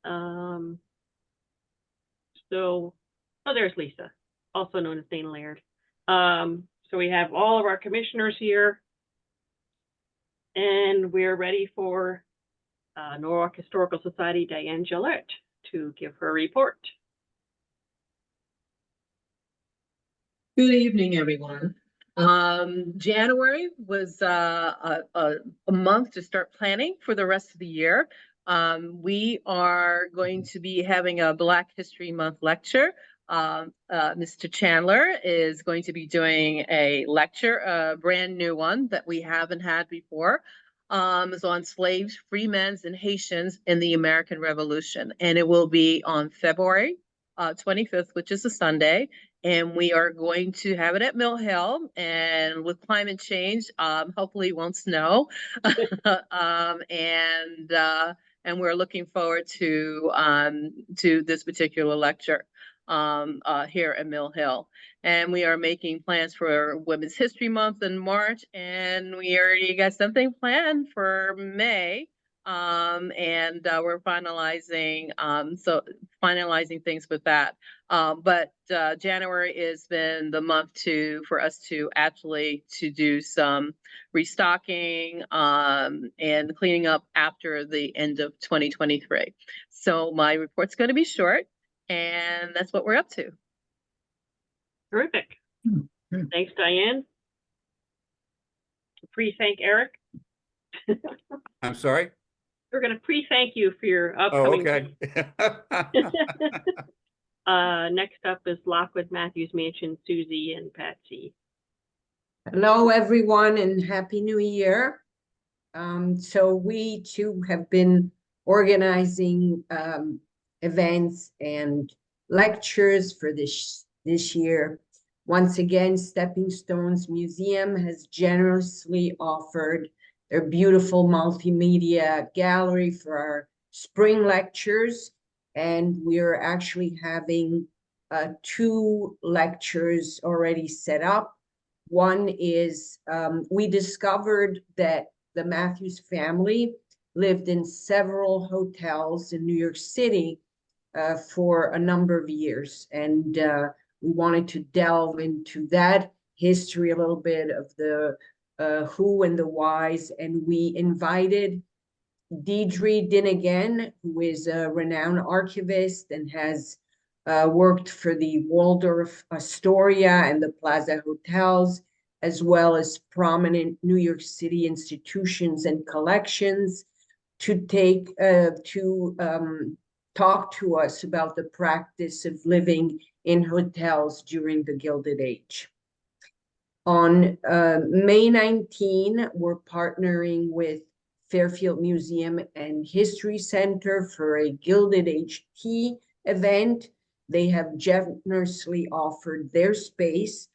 Um, so, oh, there's Lisa, also known as Dana Laird. So we have all of our commissioners here, and we're ready for Norwalk Historical Society, Diane Gillette, to give her report. Good evening, everyone. January was a month to start planning for the rest of the year. We are going to be having a Black History Month lecture. Mr. Chandler is going to be doing a lecture, a brand new one that we haven't had before. It's on slaves, free men, and Haitians in the American Revolution. And it will be on February 25th, which is a Sunday. And we are going to have it at Mill Hill. And with climate change, hopefully it won't snow. And we're looking forward to this particular lecture here at Mill Hill. And we are making plans for Women's History Month in March, and we already got something planned for May. We're finalizing finalizing things with that. But January has been the month for us to actually do some restocking and cleaning up after the end of 2023. So my report's going to be short, and that's what we're up to. Terrific. Thanks, Diane. Pre-thank Eric. I'm sorry? We're going to pre-thank you for your upcoming. Oh, okay. Next up is Lockwood Matthews Mansion, Susie and Patsy. Hello, everyone, and Happy New Year. So we too have been organizing events and lectures for this year. Once again, Stepping Stones Museum has generously offered their beautiful multimedia gallery for our spring lectures. And we're actually having 2 lectures already set up. One is we discovered that the Matthews family lived in several hotels in New York City for a number of years. And we wanted to delve into that history a little bit of the who and the whys. And we invited Deidre Dinnigan, who is a renowned archivist and has worked for the Waldorf Astoria and the Plaza Hotels, as well as prominent New York City institutions and collections, to talk to us about the practice of living in hotels during the Gilded Age. On May 19, we're partnering with Fairfield Museum and History Center for a Gilded Age tea event. They have generously offered their space,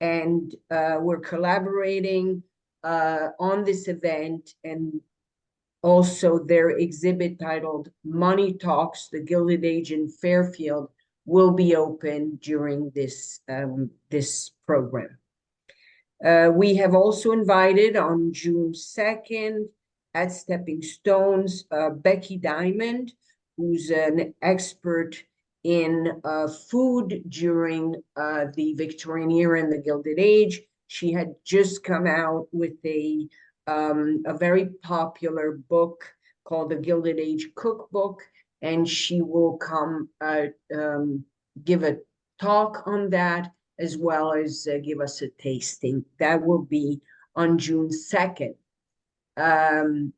and we're collaborating on this event. And also their exhibit titled Money Talks, the Gilded Age in Fairfield will be open during this program. We have also invited on June 2nd at Stepping Stones, Becky Diamond, who's an expert in food during the Victorian era and the Gilded Age. She had just come out with a very popular book called The Gilded Age Cookbook, and she will come give a talk on that, as well as give us a tasting. That will be on June 2nd. And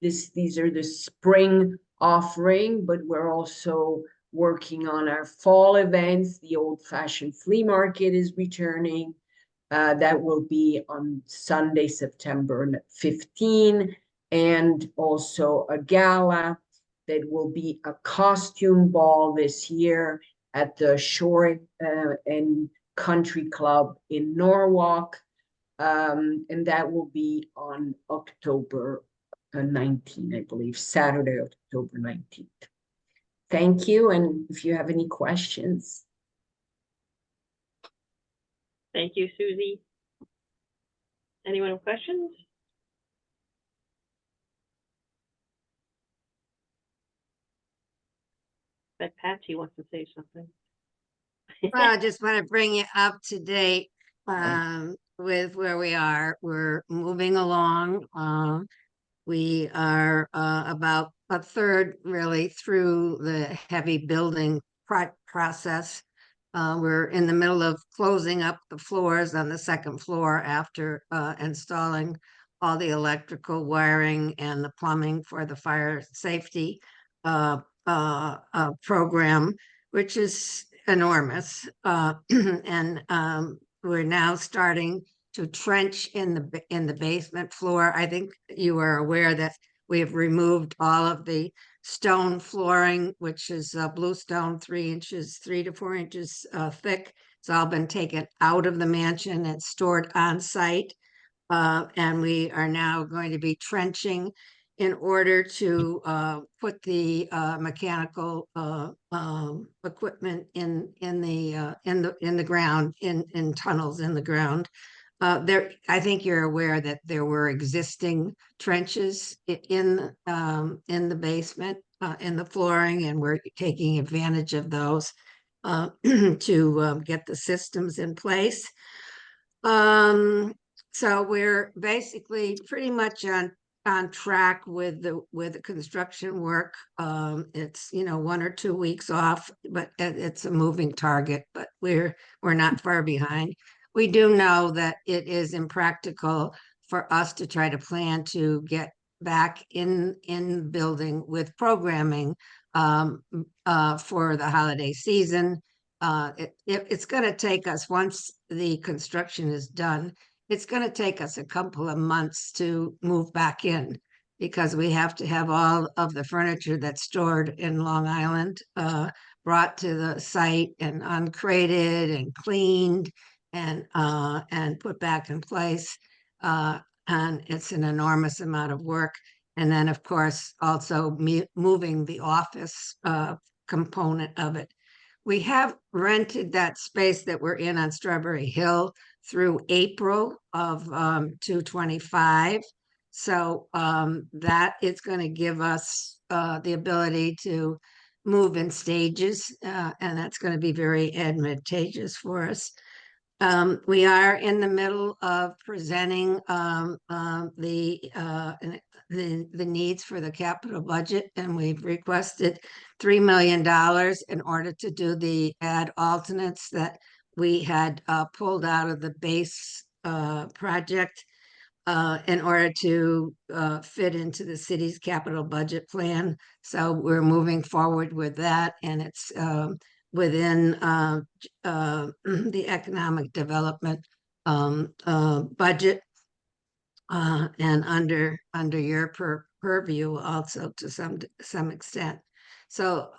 these are the spring offering, but we're also working on our fall events. The Old Fashioned Flea Market is returning. That will be on Sunday, September 15, and also a gala that will be a costume ball this year at the Shore and Country Club in Norwalk. And that will be on October 19, I believe, Saturday, October 19th. Thank you, and if you have any questions. Thank you, Susie. Anyone have questions? Bet Patsy wants to say something. Well, I just want to bring you up to date with where we are. We're moving along. We are about a third really through the heavy building process. We're in the middle of closing up the floors on the second floor after installing all the electrical wiring and the plumbing for the fire safety program, which is enormous. And we're now starting to trench in the basement floor. I think you are aware that we have removed all of the stone flooring, which is bluestone, 3 to 4 inches thick. It's all been taken out of the mansion and stored on site. And we are now going to be trenching in order to put the mechanical equipment in the ground, in tunnels in the ground. I think you're aware that there were existing trenches in the basement, in the flooring, and we're taking advantage of those to get the systems in place. So we're basically pretty much on track with the construction work. It's 1 or 2 weeks off, but it's a moving target, but we're not far behind. We do know that it is impractical for us to try to plan to get back in building with programming for the holiday season. It's going to take us, once the construction is done, it's going to take us a couple of months to move back in, because we have to have all of the furniture that's stored in Long Island brought to the site and uncrated and cleaned and put back in place. And it's an enormous amount of work. And then, of course, also moving the office component of it. We have rented that space that we're in on Strawberry Hill through April of 2025. So that is going to give us the ability to move in stages, and that's going to be very advantageous for us. We are in the middle of presenting the needs for the capital budget, and we've requested $3 million in order to do the ad alternates that we had pulled out of the base project in order to fit into the city's capital budget plan. So we're moving forward with that, and it's within the economic development budget and under your purview also to some extent. So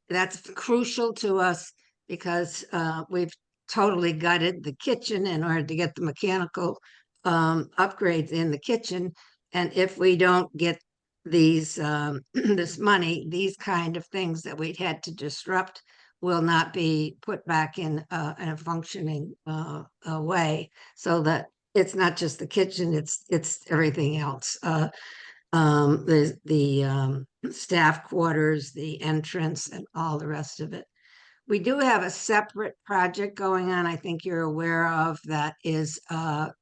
that's crucial to us, because we've totally gutted the kitchen in order to get the mechanical upgrades in the kitchen. And if we don't get these this money, these kind of things that we'd had to disrupt will not be put back in a functioning way, so that it's not just the kitchen, it's everything else. The staff quarters, the entrance, and all the rest of it. We do have a separate project going on, I think you're aware of, that is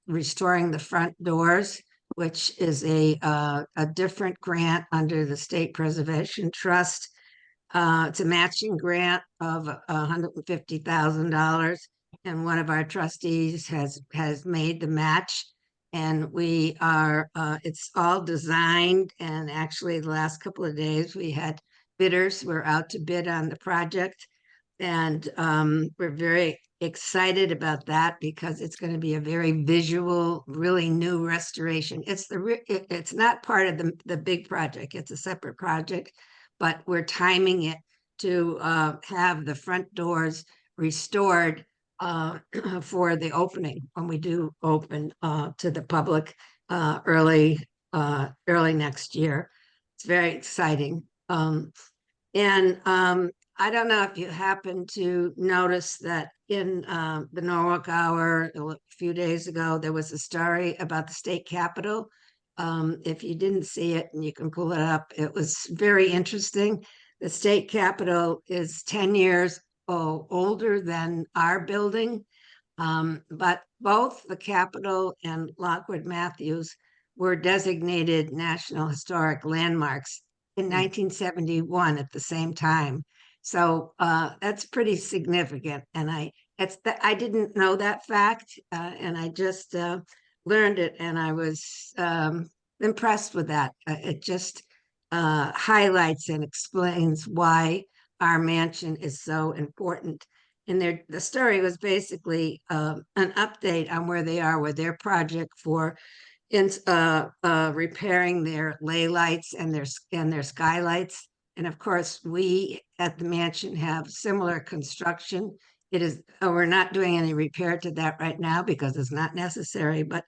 restoring the front doors, which is a different grant under the State Preservation Trust. It's a matching grant of $150,000, and one of our trustees has made the match. And we are, it's all designed, and actually the last couple of days we had bidders. We're out to bid on the project, and we're very excited about that, because it's going to be a very visual, really new restoration. It's not part of the big project. It's a separate project, but we're timing it to have the front doors restored for the opening, when we do open to the public early next year. It's very exciting. I don't know if you happen to notice that in the Norwalk Hour a few days ago, there was a story about the state capitol. If you didn't see it, and you can pull it up, it was very interesting. the state capitol is 10 years older than our building. But both the Capitol and Lockwood Matthews were designated National Historic Landmarks in 1971 at the same time. So that's pretty significant. And I didn't know that fact, and I just learned it, and I was impressed with that. It just highlights and explains why our mansion is so important. And the story was basically an update on where they are with their project for repairing their ley lights and their skylights. And of course, we at the mansion have similar construction. It is, we're not doing any repair to that right now because it's not necessary, but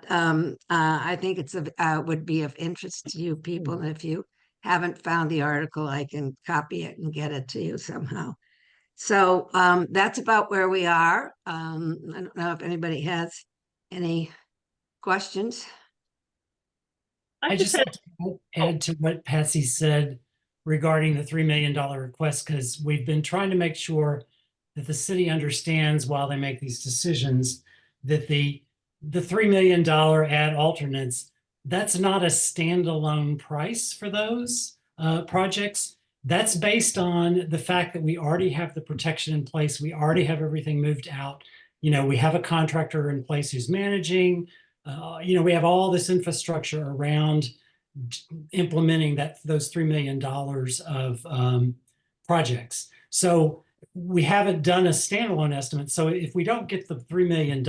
I think it's would be of interest to you people. And if you haven't found the article, I can copy it and get it to you somehow. So that's about where we are. I don't know if anybody has any questions. I just like to add to what Patsy said regarding the $3 million request, because we've been trying to make sure that the city understands while they make these decisions that the $3 million add alternates, that's not a standalone price for those projects. That's based on the fact that we already have the protection in place. We already have everything moved out. You know, we have a contractor in place who's managing. You know, we have all this infrastructure around implementing those $3 million of projects. So we haven't done a standalone estimate. So if we don't get the $3 million,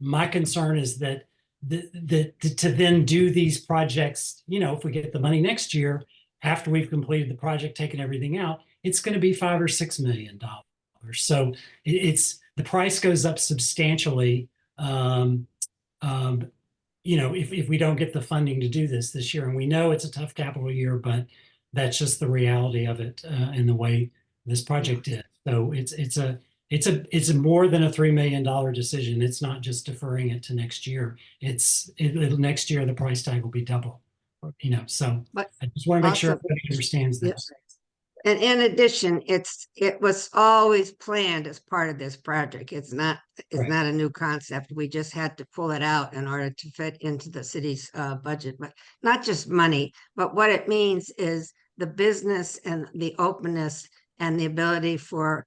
my concern is that to then do these projects, you know, if we get the money next year, after we've completed the project, taken everything out, it's going to be $5 or $6 million. So the price goes up substantially. You know, if we don't get the funding to do this year, and we know it's a tough capital year, but that's just the reality of it and the way this project is. So it's a more than a $3 million decision. It's not just deferring it to next year. Next year the price tag will be double. You know, so But I just want to make sure also- everybody understands Yeah. this. And in addition, it was always planned as part of this project. It's not a new concept. We just had to pull it out in order to fit into the city's budget, but not just money, but what it means is the business and the openness and the ability for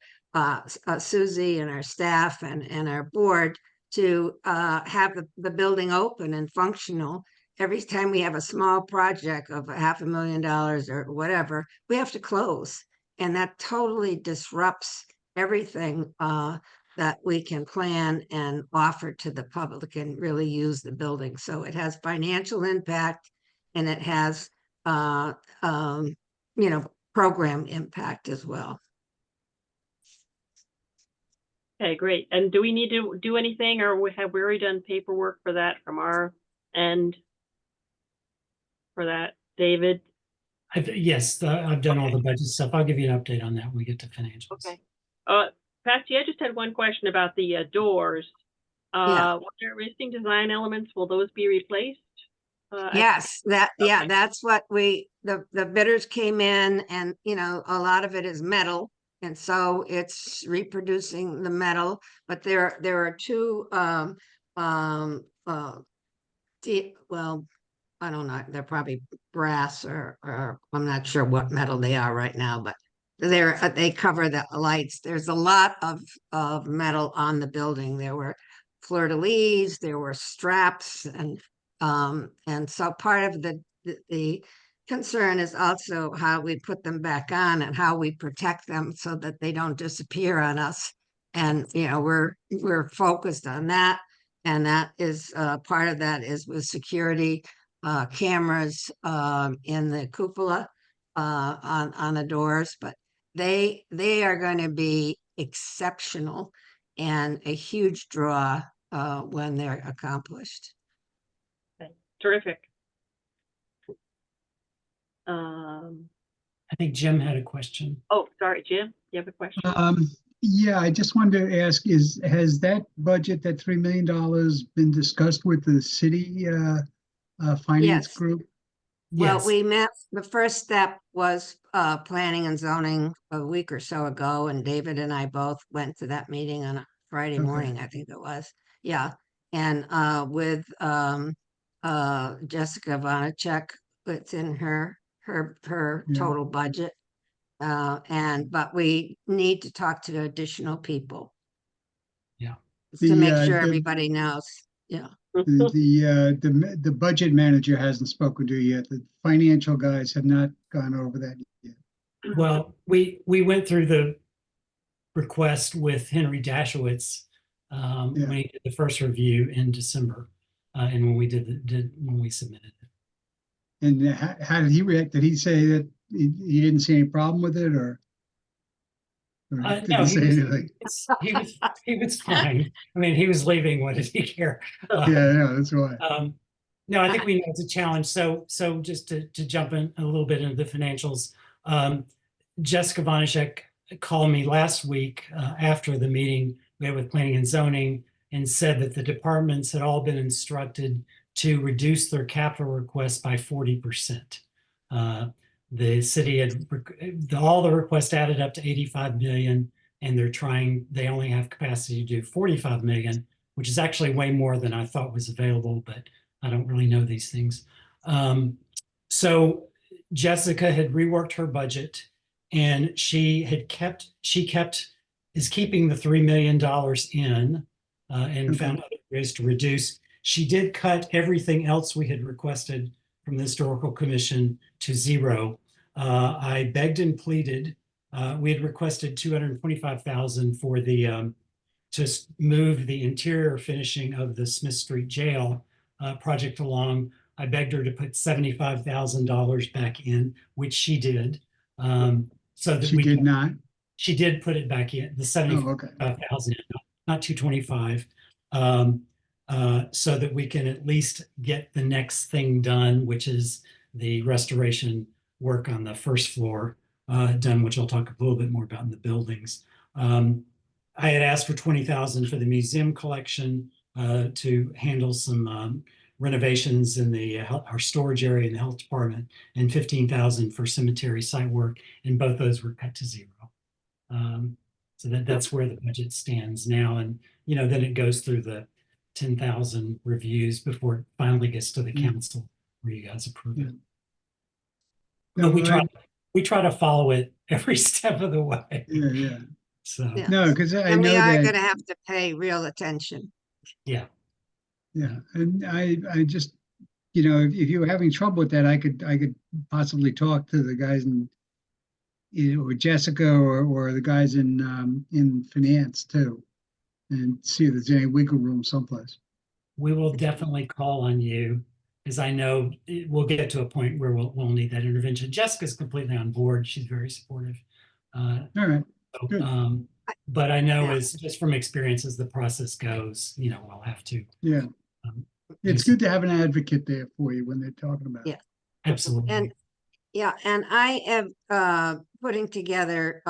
Susie and our staff and our board to have the building open and functional. Every time we have a small project of $500,000 or whatever, we have to close. And that totally disrupts everything that we can plan and offer to the public and really use the building. So it has financial impact and it has, you know, program impact as well. Okay, great. And do we need to do anything, or have we already done paperwork for that from our end? For that, David? Yes, I've done all the budget stuff. I'll give you an update on that when we get to financials. Okay. Patsy, I just had one question about the doors. Yeah. What are missing design elements? Will those be replaced? Yes, Okay. that's what the bidders came in, and you know, a lot of it is metal. And so it's reproducing the metal, but there are two well, I don't know, they're probably brass or I'm not sure what metal they are right now, but they cover the lights. There's a lot of metal on the building. There were fleur-de-lis, there were straps, and so part of the concern is also how we put them back on and how we protect them so that they don't disappear on us. And you know, we're focused on that, and that is part of that is with security cameras in the cupola on the doors, but they are going to be exceptional and a huge draw when they're accomplished. Okay. Terrific. I think Jim had a question. Oh, sorry, Jim, you have a question? Yeah, I just wanted to ask, has that budget, that $3 million been discussed with the city finance Yes. group? Well, Yes, we met, the first step was planning and zoning a week or so ago, and David and I both went to that meeting on a Friday Okay. morning, I think it was. Yeah, and with Jessica Vonacek, it's in her Yeah. total budget. But we need to talk to additional people. Yeah. To The, make uh, sure the- everybody knows, yeah. The budget manager hasn't spoken to you yet. The financial guys have not gone over that yet. well, we went through the request with Henry Dashowitz Yeah. when he did the first review in December, and when we when we submitted it. And how did he react? Did he say that he didn't see any problem with it, or did No, he say anything? he was fine. I mean, he was leaving. What did he care? Yeah, that's why. No, I think we know it's a challenge. So just to jump in a little bit into the financials, Jessica Vonacek called me last week after the meeting we had with planning and zoning and said that the departments had all been instructed to reduce their capital requests by 40%. The city had all the requests added up to 85 million, and they only have capacity to do 45 million, which is actually way more than I thought was available, but I don't really know these things. So Jessica had reworked her budget, and is keeping the $3 million in and Okay. found other ways to reduce. She did cut everything else we had requested from the Historical Commission to zero. I begged and pleaded. We had requested 225,000 for the to move the interior finishing of the Smith Street Jail project along. I begged her to put $75,000 back in, which she did. So that She did not. She did put it back in, the Oh, okay. 75,000, not 225. So that we can at least get the next thing done, which is the restoration work on the first floor done, which I'll talk a little bit more about in the buildings. I had asked for 20,000 for the museum collection to handle some renovations in our storage area in the health department, and 15,000 for cemetery site work, and both those were cut to zero. So that's where the budget stands now, and then it goes through the 10,000 reviews before it finally gets to the council where you guys approve it. No, But we try to follow it every step of the way. yeah. So Yeah. No, because I And we know are that. gonna have to pay real attention. yeah. Yeah, and I just, if you were having trouble with that, I could possibly talk to the guys or Jessica or the guys in finance too, and see if there's any wiggle room someplace. We will definitely call on you, because I know we'll get to a point where we'll need that intervention. Jessica's completely on board. She's very supportive. All right, So, good. but I know Yeah. as just from experience as the process goes, we'll have to. Yeah, it's good to have an advocate there for you when they're talking about it. Yeah. Absolutely. And yeah, and I am putting together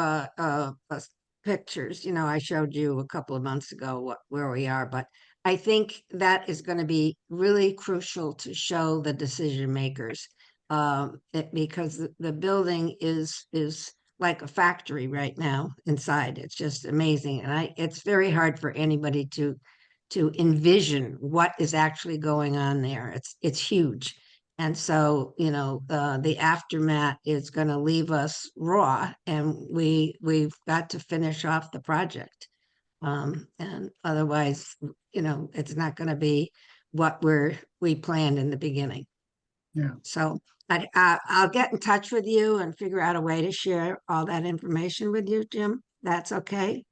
pictures. I showed you a couple of months ago where we are, but I think that is going to be really crucial to show the decision makers, because the building is like a factory right now inside. It's just amazing, and it's very hard for anybody to envision what is actually going on there. It's huge. And so, the aftermath is going to leave us raw, and we've got to finish off the project. And otherwise, it's not going to be what we planned in the beginning. Yeah. So I'll get in touch with you and figure out a way to share all that information with you, Jim. That's okay?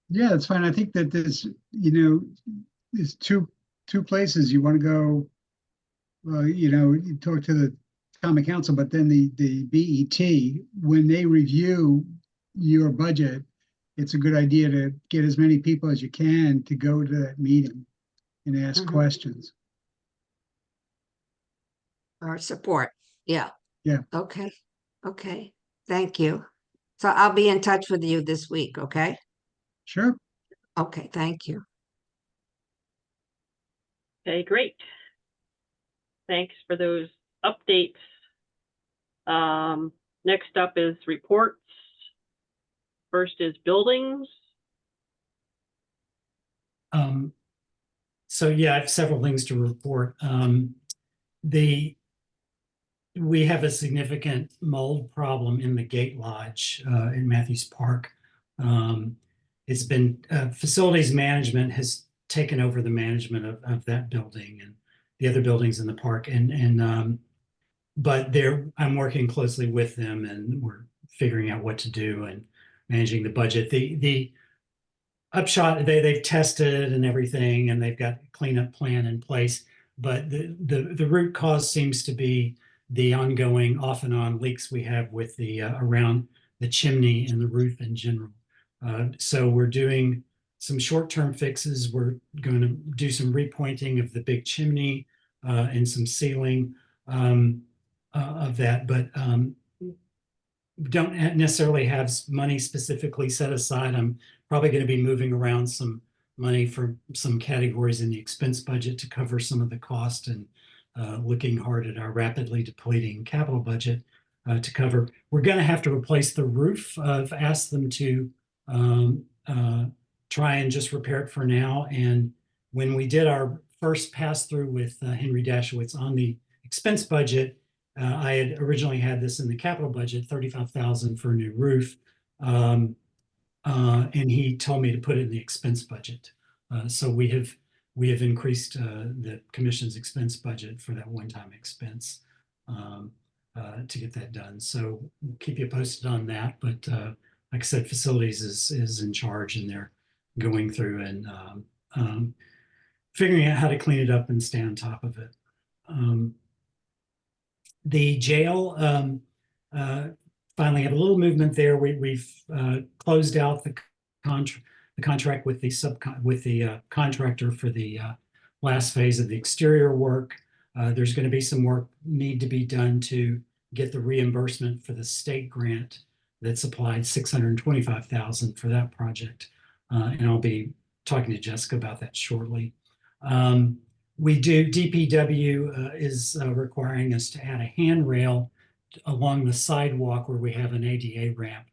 Yeah, it's fine. I think that there's two places you want to go. Well, you talk to the common council, but then the BET, when they review your budget, it's a good idea to get as many people as you can to go to that meeting and ask Mhm. questions. Or support. Yeah. Yeah. Okay. Okay. Thank you. So I'll be in touch with you this week, okay? Sure. Okay, thank you. Okay, great. Thanks for those updates Next up is reports. First is buildings. So yeah, I have several things to report. We have a significant mold problem in the Gate Lodge in Matthews Park. It's been facilities management has taken over the management of that building and the other buildings in the park, but I'm working closely with them, and we're figuring out what to do and managing the budget. The upshot, they've tested and everything, and they've got a cleanup plan in place, but the root cause seems to be the ongoing off and on leaks we have with the around the chimney and the roof in general. So we're doing some short-term fixes. We're going to do some repointing of the big chimney and some sealing of that, but don't necessarily have money specifically set aside. I'm probably going to be moving around some money for some categories in the expense budget to cover some of the cost, and looking hard at our rapidly depleting capital budget to cover. We're going to have to replace the roof. I've asked them to try and just repair it for now. And when we did our first pass through with Henry Dashowitz on the expense budget, I had originally had this in the capital budget, $35,000 for a new roof. And he told me to put it in the expense budget. So we have increased the commission's expense budget for that one-time expense to get that done. So we'll keep you posted on that. But like I said, facilities is in charge, and they're going through and figuring out how to clean it up and stay on top of it. The jail, finally have a little movement there. We've closed out the contract with the contractor for the last phase of the exterior work. There's going to be some work need to be done to get the reimbursement for the state grant that supplied $625,000 for that project. And I'll be talking to Jessica about that shortly. DPW is requiring us to add a handrail along the sidewalk where we have an ADA ramp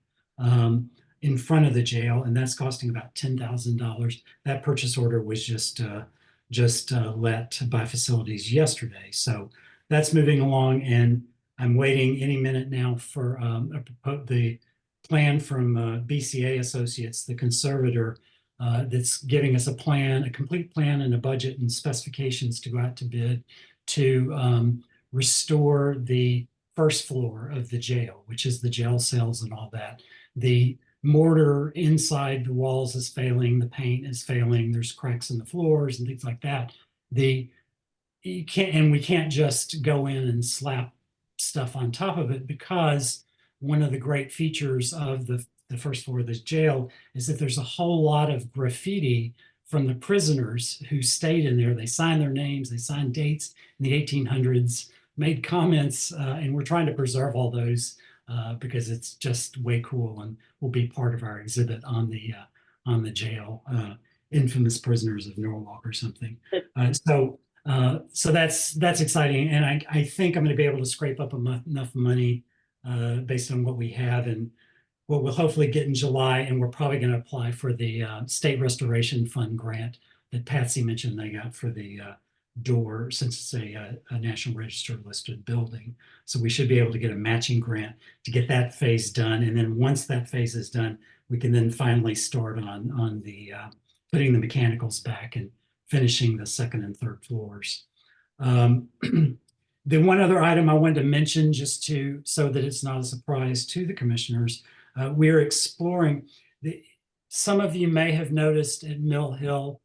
in front of the jail, and that's costing about $10,000. That purchase order was just let by facilities yesterday. So that's moving along, and I'm waiting any minute now for the plan from BCA Associates, the conservator, that's giving us a complete plan and a budget and specifications to go out to bid to restore the first floor of the jail, which is the jail cells and all that. The mortar inside the walls is failing, the paint is failing, there's cracks in the floors and things like that. We can't just go in and slap stuff on top of it, because one of the great features of the first floor of this jail is that there's a whole lot of graffiti from the prisoners who stayed in there. They signed their names, they signed dates in the 1800s, made comments, and we're trying to preserve all those because it's just way cool and will be part of our exhibit on the jail, Infamous Prisoners of Norwalk or something. So that's exciting, and I think I'm going to be able to scrape up enough money based on what we have and what we'll hopefully get in July, and we're probably going to apply for the State Restoration Fund grant that Patsy mentioned they got for the door, since it's a National Register listed building. So we should be able to get a matching grant to get that phase done, and then once that phase is done, we can then finally start on the putting the mechanicals back and finishing the second and third floors. The one other item I wanted to mention, just so that it's not a surprise to the commissioners, we're exploring some of you may have noticed at Mill Hill,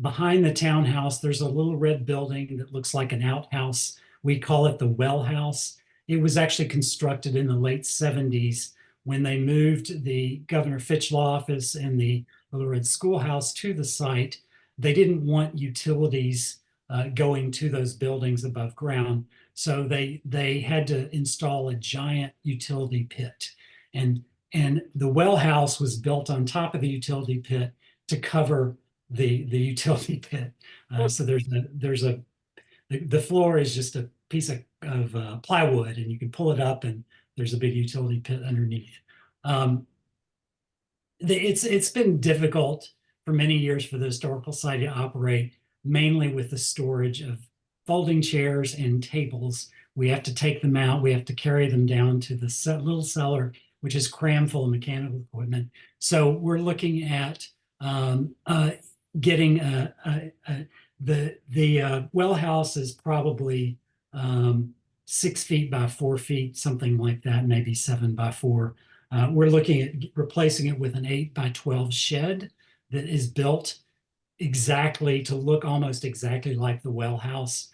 behind the townhouse, there's a little red building that looks like an outhouse. We call it the Well House. It was actually constructed in the late 70s when they moved the Governor Fitch Law Office and the Little Red Schoolhouse to the site. They didn't want utilities going to those buildings above ground. So they had to install a giant utility pit. And the well house was built on top of the utility pit to cover the utility pit. So the floor is just a piece of plywood, and you can pull it up, and there's a big utility pit underneath. It's been difficult for many years for the Historical Society to operate, mainly with the storage of folding chairs and tables. We have to take them out. We have to carry them down to the little cellar, which is crammed full of mechanical equipment. So we're looking at getting the well house is probably 6 feet by 4 feet, something like that, maybe 7 by 4. We're looking at replacing it with an 8 by 12 shed that is built exactly to look almost exactly like the well house,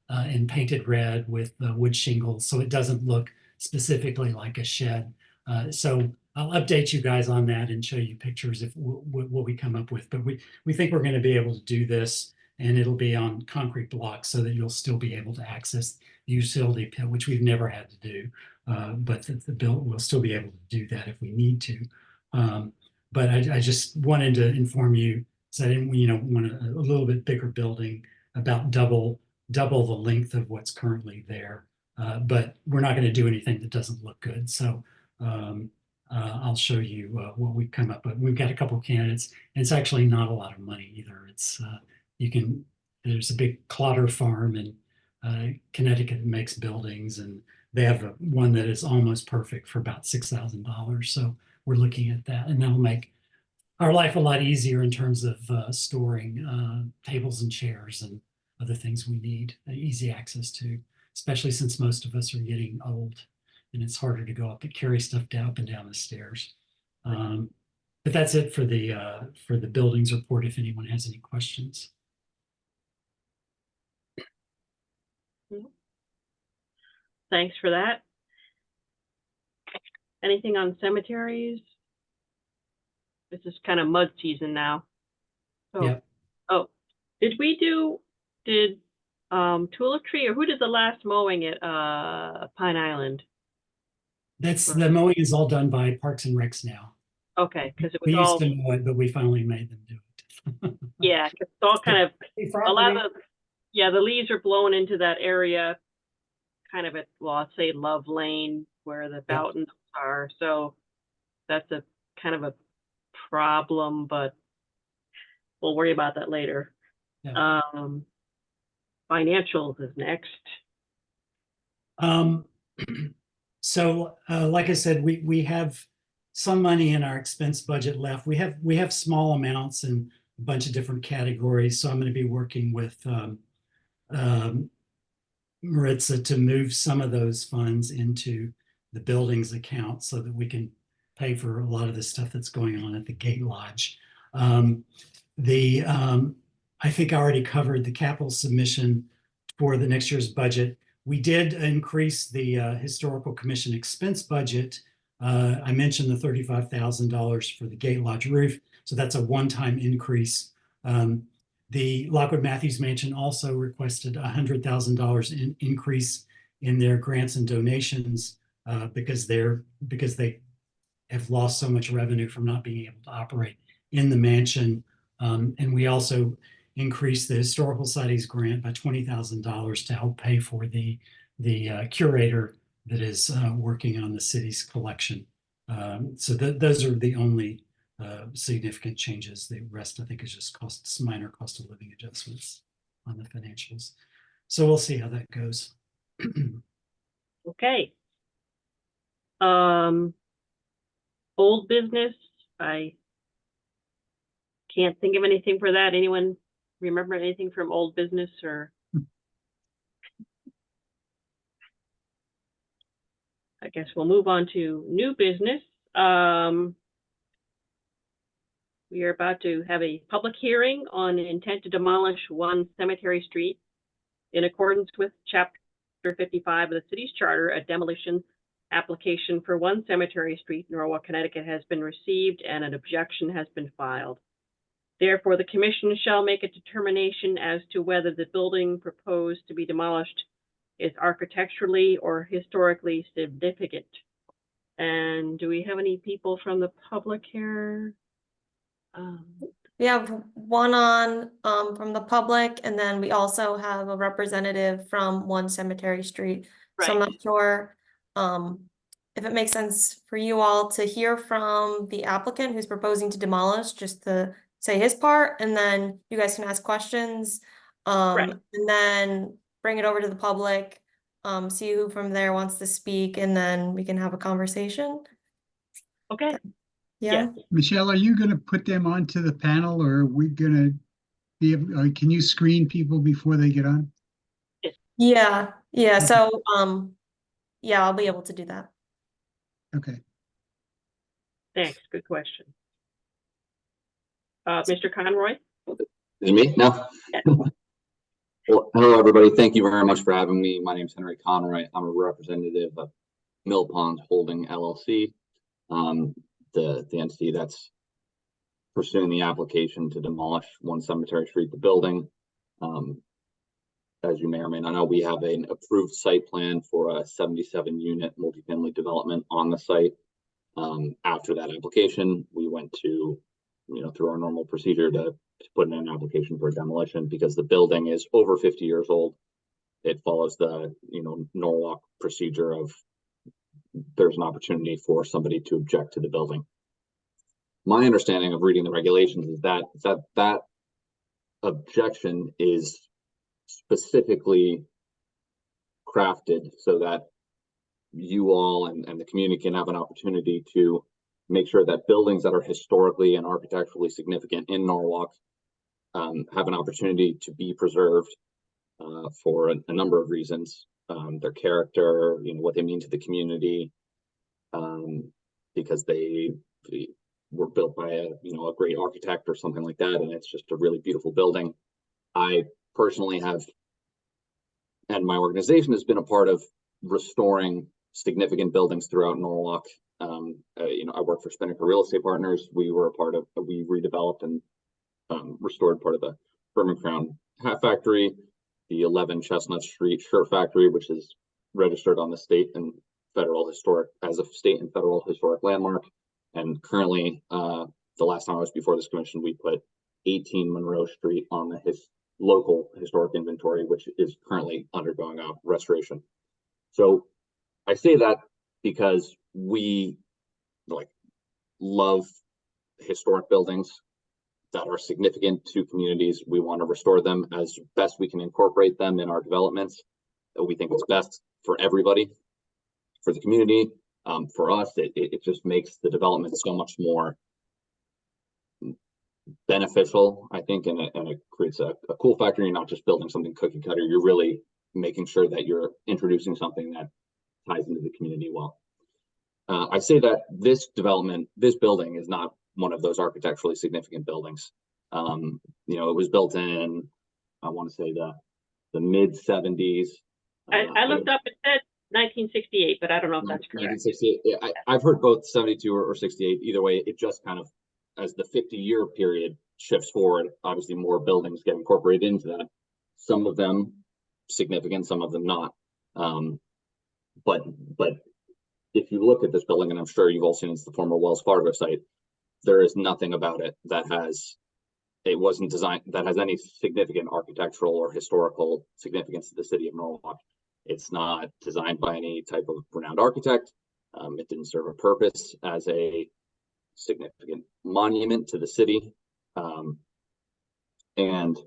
and painted red with wood shingles, so it doesn't look specifically like a shed. So I'll update you guys on that and show you pictures of what we come up with. But we think we're going to be able to do this, and it'll be on concrete blocks so that you'll still be able to access the utility pit, which we've never had to do. But the build will still be able to do that if we need to. But I just wanted to inform you, so I didn't, want a little bit bigger building, about double the length of what's currently there. But we're not going to do anything that doesn't look good. So I'll show you what we've come up with. We've got a couple of candidates, and it's actually not a lot of money either. It's there's a big Clotter farm in Connecticut that makes buildings, and they have one that is almost perfect for about $6,000. So we're looking at that, and that'll make our life a lot easier in terms of storing tables and chairs and other things we need easy access to, especially since most of us are getting old and it's harder to go up and carry stuff up and down the stairs. But that's it for the buildings report, if anyone has any questions. Thanks for that. Anything on cemeteries? This is kind of mud season now. So, Yep. Oh, did Tulip Tree, or who did the last mowing at Pine Island? The mowing is all done by Parks and Recs now. Okay, because it was We used all, to mow it, but we finally made them do it. yeah, 'cause it's all kind of, a lot of, the leaves are blowing into that area, kind of at, well, I'd say Love Lane, where the Bowtons are. So that's a kind of a problem, but we'll worry about that later. Yeah. Financials is next. So like I said, we have some money in our expense budget left. We have small amounts in a bunch of different categories. So I'm going to be working with Maritza to move some of those funds into the buildings account so that we can pay for a lot of the stuff that's going on at the Gate Lodge. I think I already covered the capital submission for the next year's budget. We did increase the Historical Commission expense budget. I mentioned the $35,000 for the Gate Lodge roof, so that's a one-time increase. The Lockwood Matthews Mansion also requested a $100,000 increase in their grants and donations because they have lost so much revenue from not being able to operate in the mansion. And we also increased the Historical Society's grant by $20,000 to help pay for the curator that is working on the city's collection. So those are the only significant changes. The rest, I think, is just minor cost of living adjustments on the financials. So we'll see how that goes. Okay. Old business, I can't think of anything for that. Anyone remember anything from old business? Or I guess we'll move on to new business. We are about to have a public hearing on intent to demolish 1 Cemetery Street. In accordance with Chapter 55 of the city's charter, a demolition application for 1 Cemetery Street, Norwalk, Connecticut has been received and an objection has been filed. Therefore, the commission shall make a determination as to whether the building proposed to be demolished is architecturally or historically significant. And do we have any people from the public here? We have one on from the public, and then we also have a representative from One Cemetery Street. So I'm Right. not sure if it makes sense for you all to hear from the applicant who's proposing to demolish, just to say his part, and then you guys can ask questions. Right. And then bring it over to the public, see who from there wants to speak, and then we can have a conversation. Okay. Yeah. Michelle, are you gonna put them onto the panel, or are we gonna be able, can you screen people before they get on? Yeah. Yeah. Okay. So, yeah, I'll be able to do that. Okay. Thanks. Good question. Mr. Conroy? Is it me? No. Well, hello, everybody. Thank you very much for having me. My name is Henry Conroy. I'm a representative of Mill Pond Holding LLC, the entity that's pursuing the application to demolish One Cemetery Street, the building. As you may or may not know, we have an approved site plan for a 77-unit multifamily development on the site. After that application, we went to, through our normal procedure to put in an application for demolition because the building is over 50 years old. It follows the, Norwalk procedure of there's an opportunity for somebody to object to the building. My understanding of reading the regulations is that objection is specifically crafted so that you all and the community can have an opportunity to make sure that buildings that are historically and architecturally significant in Norwalk have an opportunity to be preserved for a number of reasons. Their character, what they mean to the community, because they were built by a great architect or something like that, and it's just a really beautiful building. I personally have, and my organization has been a part of restoring significant buildings throughout Norwalk. I work for Spinnaker Real Estate Partners. We redeveloped and restored part of the Berman Crown Hat Factory, the 11 Chestnut Street Shirt Factory, which is registered on the state and federal historic as a state and federal historic landmark. And currently, the last time I was before this commission, we put 18 Monroe Street on the local historic inventory, which is currently undergoing a restoration. So I say that because we love historic buildings that are significant to communities. We want to restore them as best we can, incorporate them in our developments. We think it's best for everybody, for the community. For us, it just makes the development so much more beneficial, I think, and it creates a cool factor. You're not just building something cookie cutter. You're really making sure that you're introducing something that ties into the community well. I say that this building is not one of those architecturally significant buildings. It was built in, I want to say the mid 70s. I looked up, it said 1968, but I don't know if that's correct. 1968. I've heard both 72 or 68. Either way, it just kind of, as the 50-year period shifts forward, obviously more buildings get incorporated into that. Some of them significant, some of them not. But if you look at this building, and I'm sure you've all seen it's the former Wells Fargo site, there is nothing about it that wasn't designed, that has any significant architectural or historical significance to the city of Norwalk. It's not designed by any type of renowned architect. It didn't serve a purpose as a significant monument to the city. And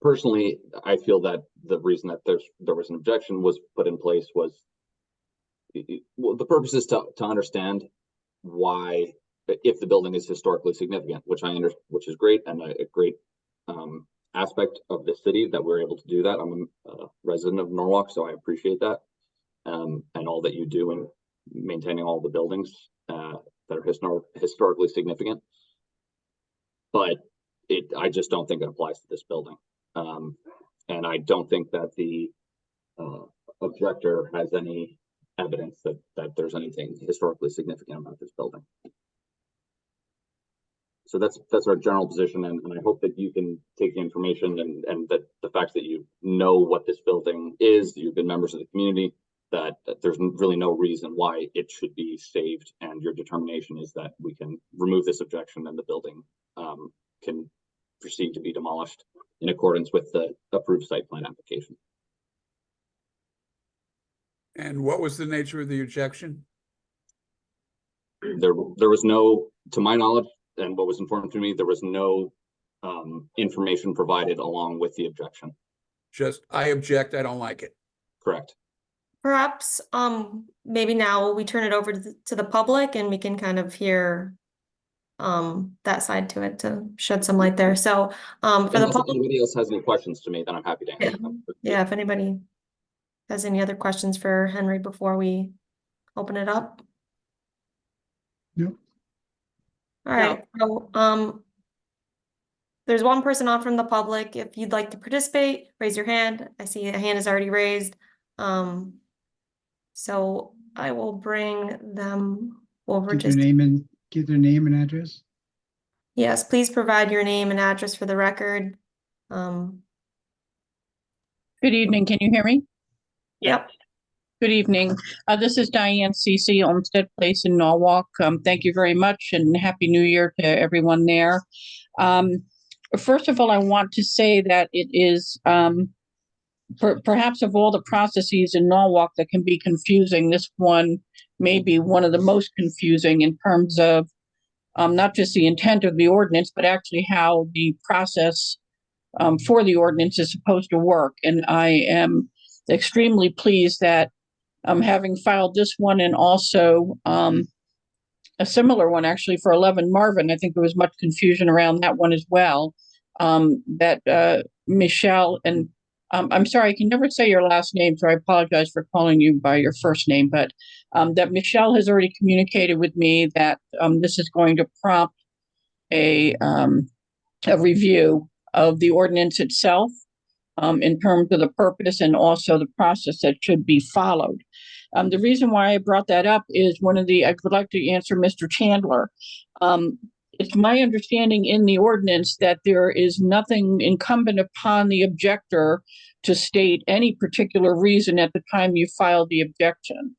personally, I feel that the reason that there was an objection was put in place was, well, the purpose is to understand why, if the building is historically significant, which is great, and a great aspect of the city that we're able to do that. I'm a resident of Norwalk, so I appreciate that, and all that you do in maintaining all the buildings that are historically significant. But I just don't think it applies to this building, and I don't think that the objector has any evidence that there's anything historically significant about this building. So that's our general position, and I hope that you can take the information and that the fact that you know what this building is, you've been members of the community, that there's really no reason why it should be saved, and your determination is that we can remove this objection and the building can proceed to be demolished in accordance with the approved site plan application. And what was the nature of the objection? There was no, to my knowledge, and what was informed to me, there was no information provided along with the objection. Just, I object, I don't like it. Correct. Perhaps, maybe now we turn it over to the public and we can kind of hear that side to it to shed some light there. So, for the Unless public, anybody else has any questions to me, then I'm happy to answer them. yeah, if anybody has any other questions for Henry before we open it up. Nope. All right, so, there's one person on from the public. If you'd like to participate, raise your hand. I see a hand is already raised. So I will bring them over. Get their name and address. Yes, please provide your name and address for the record. Good evening. Can you hear me? Yep. Good evening. This is Diane Cece, Olmsted Place in Norwalk. Thank you very much and Happy New Year to everyone there. First of all, I want to say that it is perhaps of all the processes in Norwalk that can be confusing, this one may be one of the most confusing in terms of not just the intent of the ordinance, but actually how the process for the ordinance is supposed to work. And I am extremely pleased that having filed this one and also a similar one actually for 11 Marvin, I think there was much confusion around that one as well, that Michelle and I'm sorry, I can never say your last name, so I apologize for calling you by your first name, but that Michelle has already communicated with me that this is going to prompt a review of the ordinance itself in terms of the purpose and also the process that should be followed. The reason why I brought that up is I would like to answer Mr. Chandler. It's my understanding in the ordinance that there is nothing incumbent upon the objector to state any particular reason at the time you file the objection.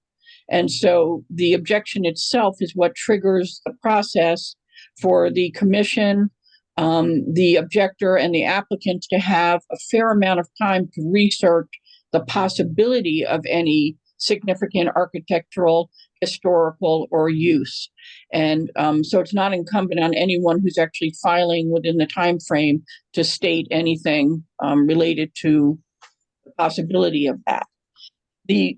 And so the objection itself is what triggers the process for the commission, the objector and the applicant to have a fair amount of time to research the possibility of any significant architectural, historical, or use. And so it's not incumbent on anyone who's actually filing within the time frame to state anything related to the possibility of that. The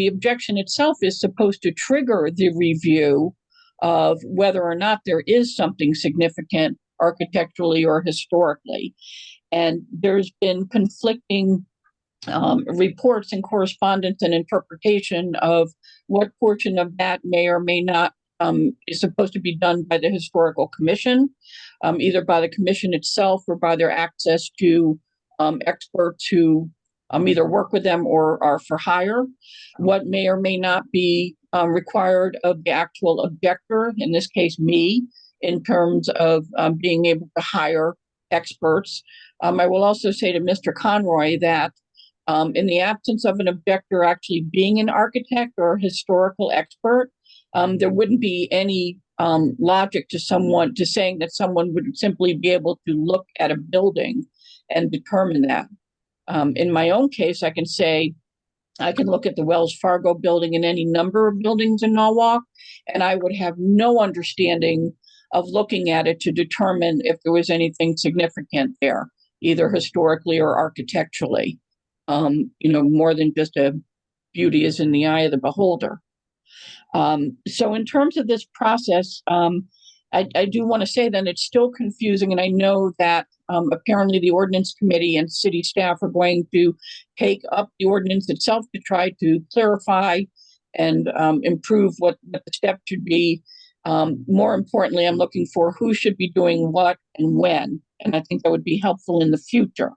objection itself is supposed to trigger the review of whether or not there is something significant architecturally or historically. And there's been conflicting reports and correspondence and interpretation of what portion of that may or may not is supposed to be done by the Historical Commission, either by the commission itself or by their access to experts who either work with them or are for hire, what may or may not be required of the actual objector, in this case me, in terms of being able to hire experts. I will also say to Mr. Conroy that in the absence of an objector actually being an architect or historical expert, there wouldn't be any logic to saying that someone would simply be able to look at a building and determine that. In my own case, I can say I can look at the Wells Fargo building and any number of buildings in Norwalk, and I would have no understanding of looking at it to determine if there was anything significant there, either historically or architecturally. More than just a beauty is in the eye of the beholder. So in terms of this process, I do want to say that it's still confusing, and I know that apparently the ordinance committee and city staff are going to take up the ordinance itself to try to clarify and improve what the steps should be. More importantly, I'm looking for who should be doing what and when, and I think that would be helpful in the future.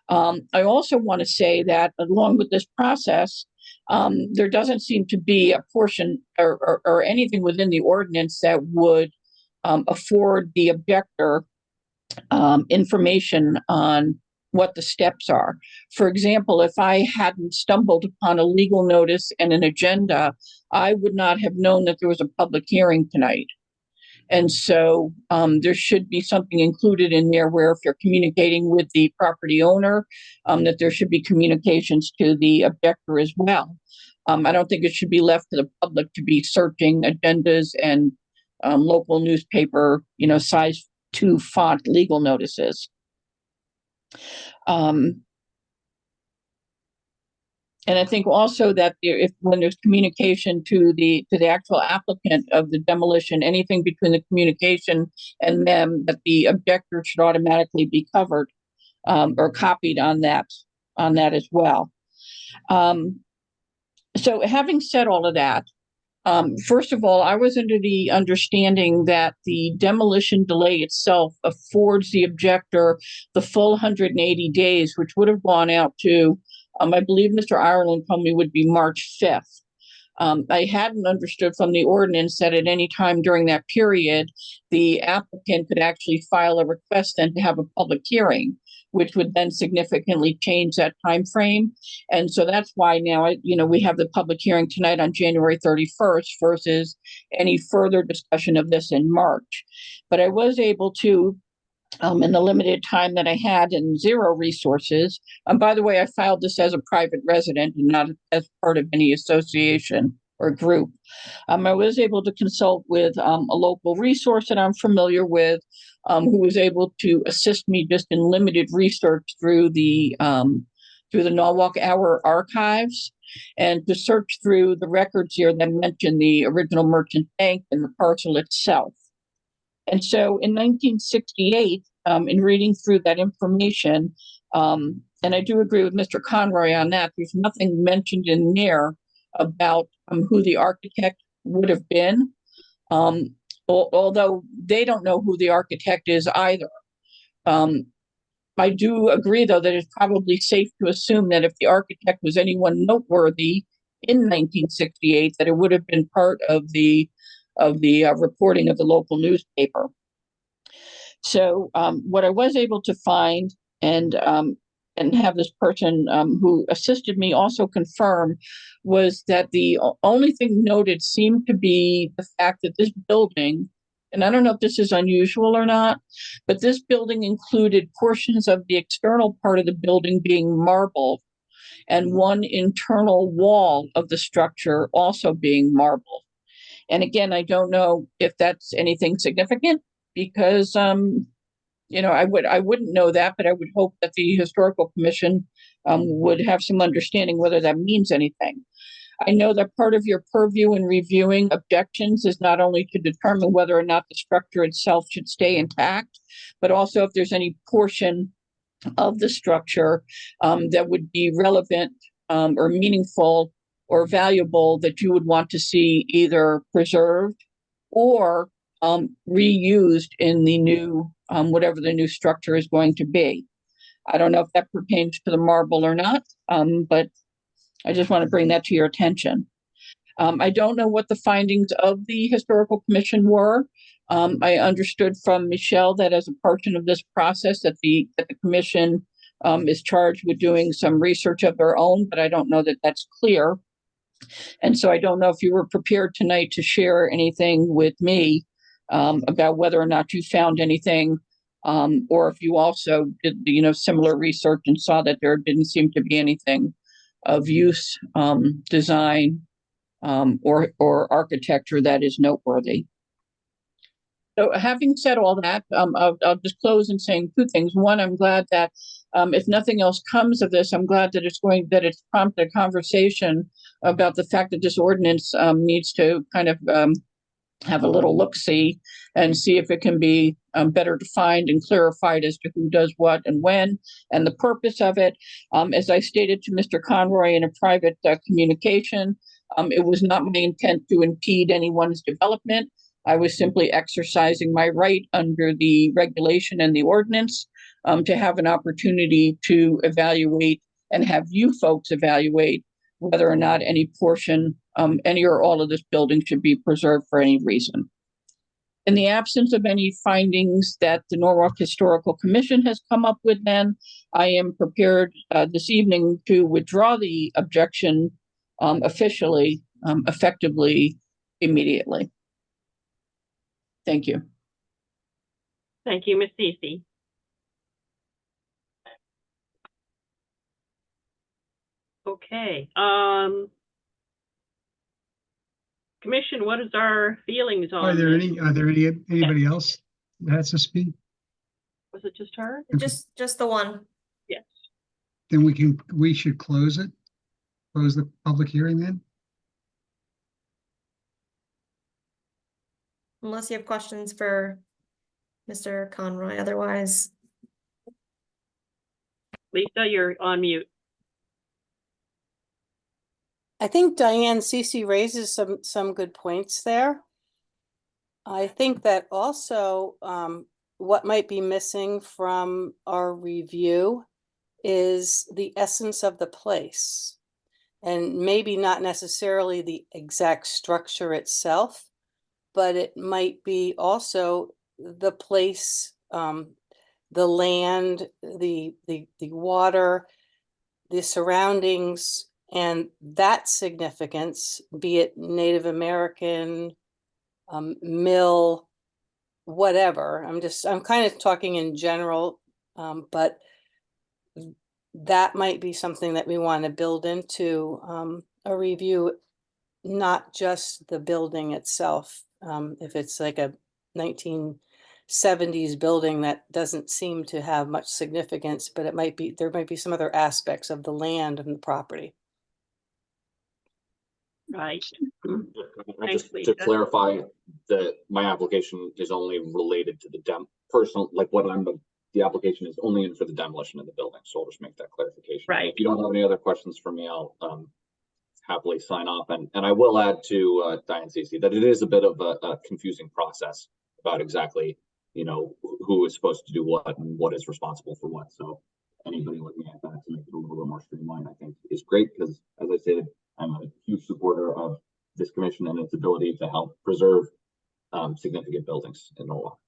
I also want to say that along with this process, there doesn't seem to be a portion or anything within the ordinance that would afford the objector information on what the steps are. For example, if I hadn't stumbled upon a legal notice and an agenda, I would not have known that there was a public hearing tonight. And so there should be something included in there where if you're communicating with the property owner, that there should be communications to the objector as well. I don't think it should be left to the public to be searching agendas and local newspaper, size 2 font legal notices. And I think also that when there's communication to the actual applicant of the demolition, anything between the communication and them, that the objector should automatically be covered or copied on that as well. So having said all of that, first of all, I was under the understanding that the demolition delay itself affords the objector the full 180 days, which would have gone out to, I believe Mr. Ireland told me would be March 5th. I hadn't understood from the ordinance that at any time during that period, the applicant could actually file a request then to have a public hearing, which would then significantly change that time frame. And so that's why now, we have the public hearing tonight on January 31st versus any further discussion of this in March. But I was able to, in the limited time that I had and zero resources. By the way, I filed this as a private resident and not as part of any association or group. I was able to consult with a local resource that I'm familiar with, who was able to assist me just in limited research through the Norwalk Hour archives, and to search through the records here that mention the original Merchant Bank and the parcel itself. And so in 1968, in reading through that information, and I do agree with Mr. Conroy on that, there's nothing mentioned in there about who the architect would have been, although they don't know who the architect is either. I do agree, though, that it's probably safe to assume that if the architect was anyone noteworthy in 1968, that it would have been part of the reporting of the local newspaper. So what I was able to find and have this person who assisted me also confirm was that the only thing noted seemed to be the fact that this building, and I don't know if this is unusual or not, but this building included portions of the external part of the building being marble and one internal wall of the structure also being marble. And again, I don't know if that's anything significant because, I wouldn't know that, but I would hope that the Historical Commission would have some understanding whether that means anything. I know that part of your purview in reviewing objections is not only to determine whether or not the structure itself should stay intact, but also if there's any portion of the structure that would be relevant or meaningful or valuable that you would want to see either preserved or reused in the new, whatever the new structure is going to be. I don't know if that pertains to the marble or not, but I just want to bring that to your attention. I don't know what the findings of the Historical Commission were. I understood from Michelle that as a portion of this process that the commission is charged with doing some research of their own, but I don't know that that's clear. And so I don't know if you were prepared tonight to share anything with me about whether or not you found anything, or if you also did, similar research and saw that there didn't seem to be anything of use, design, or architecture that is noteworthy. So having said all that, I'll just close in saying two things. One, I'm glad that if nothing else comes of this, I'm glad that it's prompted a conversation about the fact that this ordinance needs to kind of have a little look-see and see if it can be better defined and clarified as to who does what and when and the purpose of it. As I stated to Mr. Conroy in a private communication, it was not my intent to impede anyone's development. I was simply exercising my right under the regulation and the ordinance to have an opportunity to evaluate and have you folks evaluate whether or not any portion, any or all of this building should be preserved for any reason. In the absence of any findings that the Norwalk Historical Commission has come up with, then I am prepared this evening to withdraw the objection officially, effectively, immediately. Thank you. Thank you, Ms. Cece. Okay, Commission, what is our feelings on Are there this? anybody else that has to speak? Was it just her? Just the one. Yes. Then we should close it. Close the public hearing then? Unless you have questions for Mr. Conroy, otherwise. Lisa, you're on mute. I think Diane Cece raises some good points there. I think that also what might be missing from our review is the essence of the place, and maybe not necessarily the exact structure itself, but it might be also the place, the land, the water, the surroundings, and that significance, be it Native American, mill, whatever. I'm kind of talking in general, but that might be something that we want to build into a review, not just the building itself. If it's like a 1970s building that doesn't seem to have much significance, but there might be some other aspects of the land and the property. Right. Just Lisa. to clarify that my application is only related to the the application is only in for the demolition of the building. So I'll just make that clarification. Right. If you don't have any other questions for me, I'll happily sign off. And I will add to Diane Cece that it is a bit of a confusing process about exactly, who is supposed to do what and what is responsible for what. So anybody looking at that to make it a little bit more streamlined, I think is great, because as I said, I'm a huge supporter of this commission and its ability to help preserve significant buildings in Norwalk.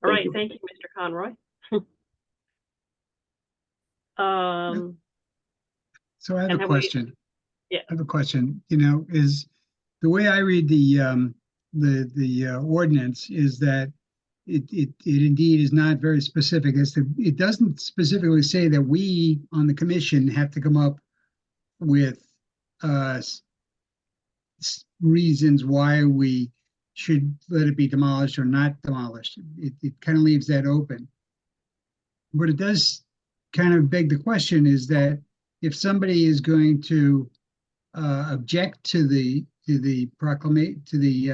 All right, thank you, Mr. Conroy. So I have a question. Yeah. I have a question, is the way I read the ordinance is that it indeed is not very specific as to, it doesn't specifically say that we on the commission have to come up with reasons why we should let it be demolished or not demolished. It kind of leaves that open. But it does kind of beg the question is that if somebody is going to object to the proclamation, to the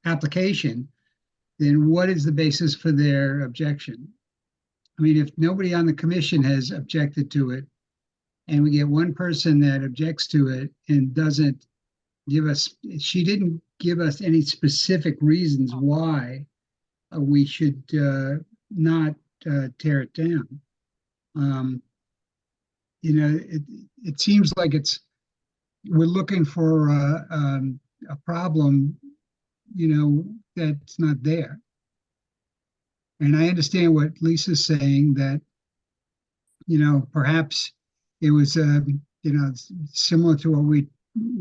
application, then what is the basis for their objection? I mean, if nobody on the commission has objected to it, and we get one person that objects to it and doesn't give us, she didn't give us any specific reasons why we should not tear it down. It seems like we're looking for a problem, that's not there. And I understand what Lisa's saying, that, perhaps it was, similar to what we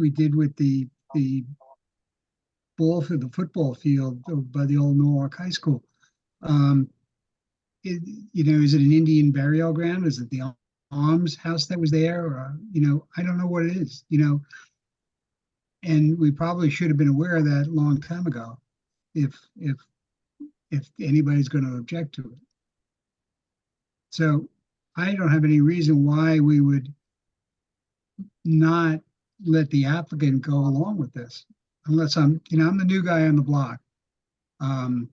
did with the football field by the old Norwalk High School. Is it an Indian burial ground? Is it the Alms house that was there? Or, I don't know what it is, and we probably should have been aware of that a long time ago, if anybody's going to object to it. So I don't have any reason why we would not let the applicant go along with this, unless I'm the new guy on the block. I'm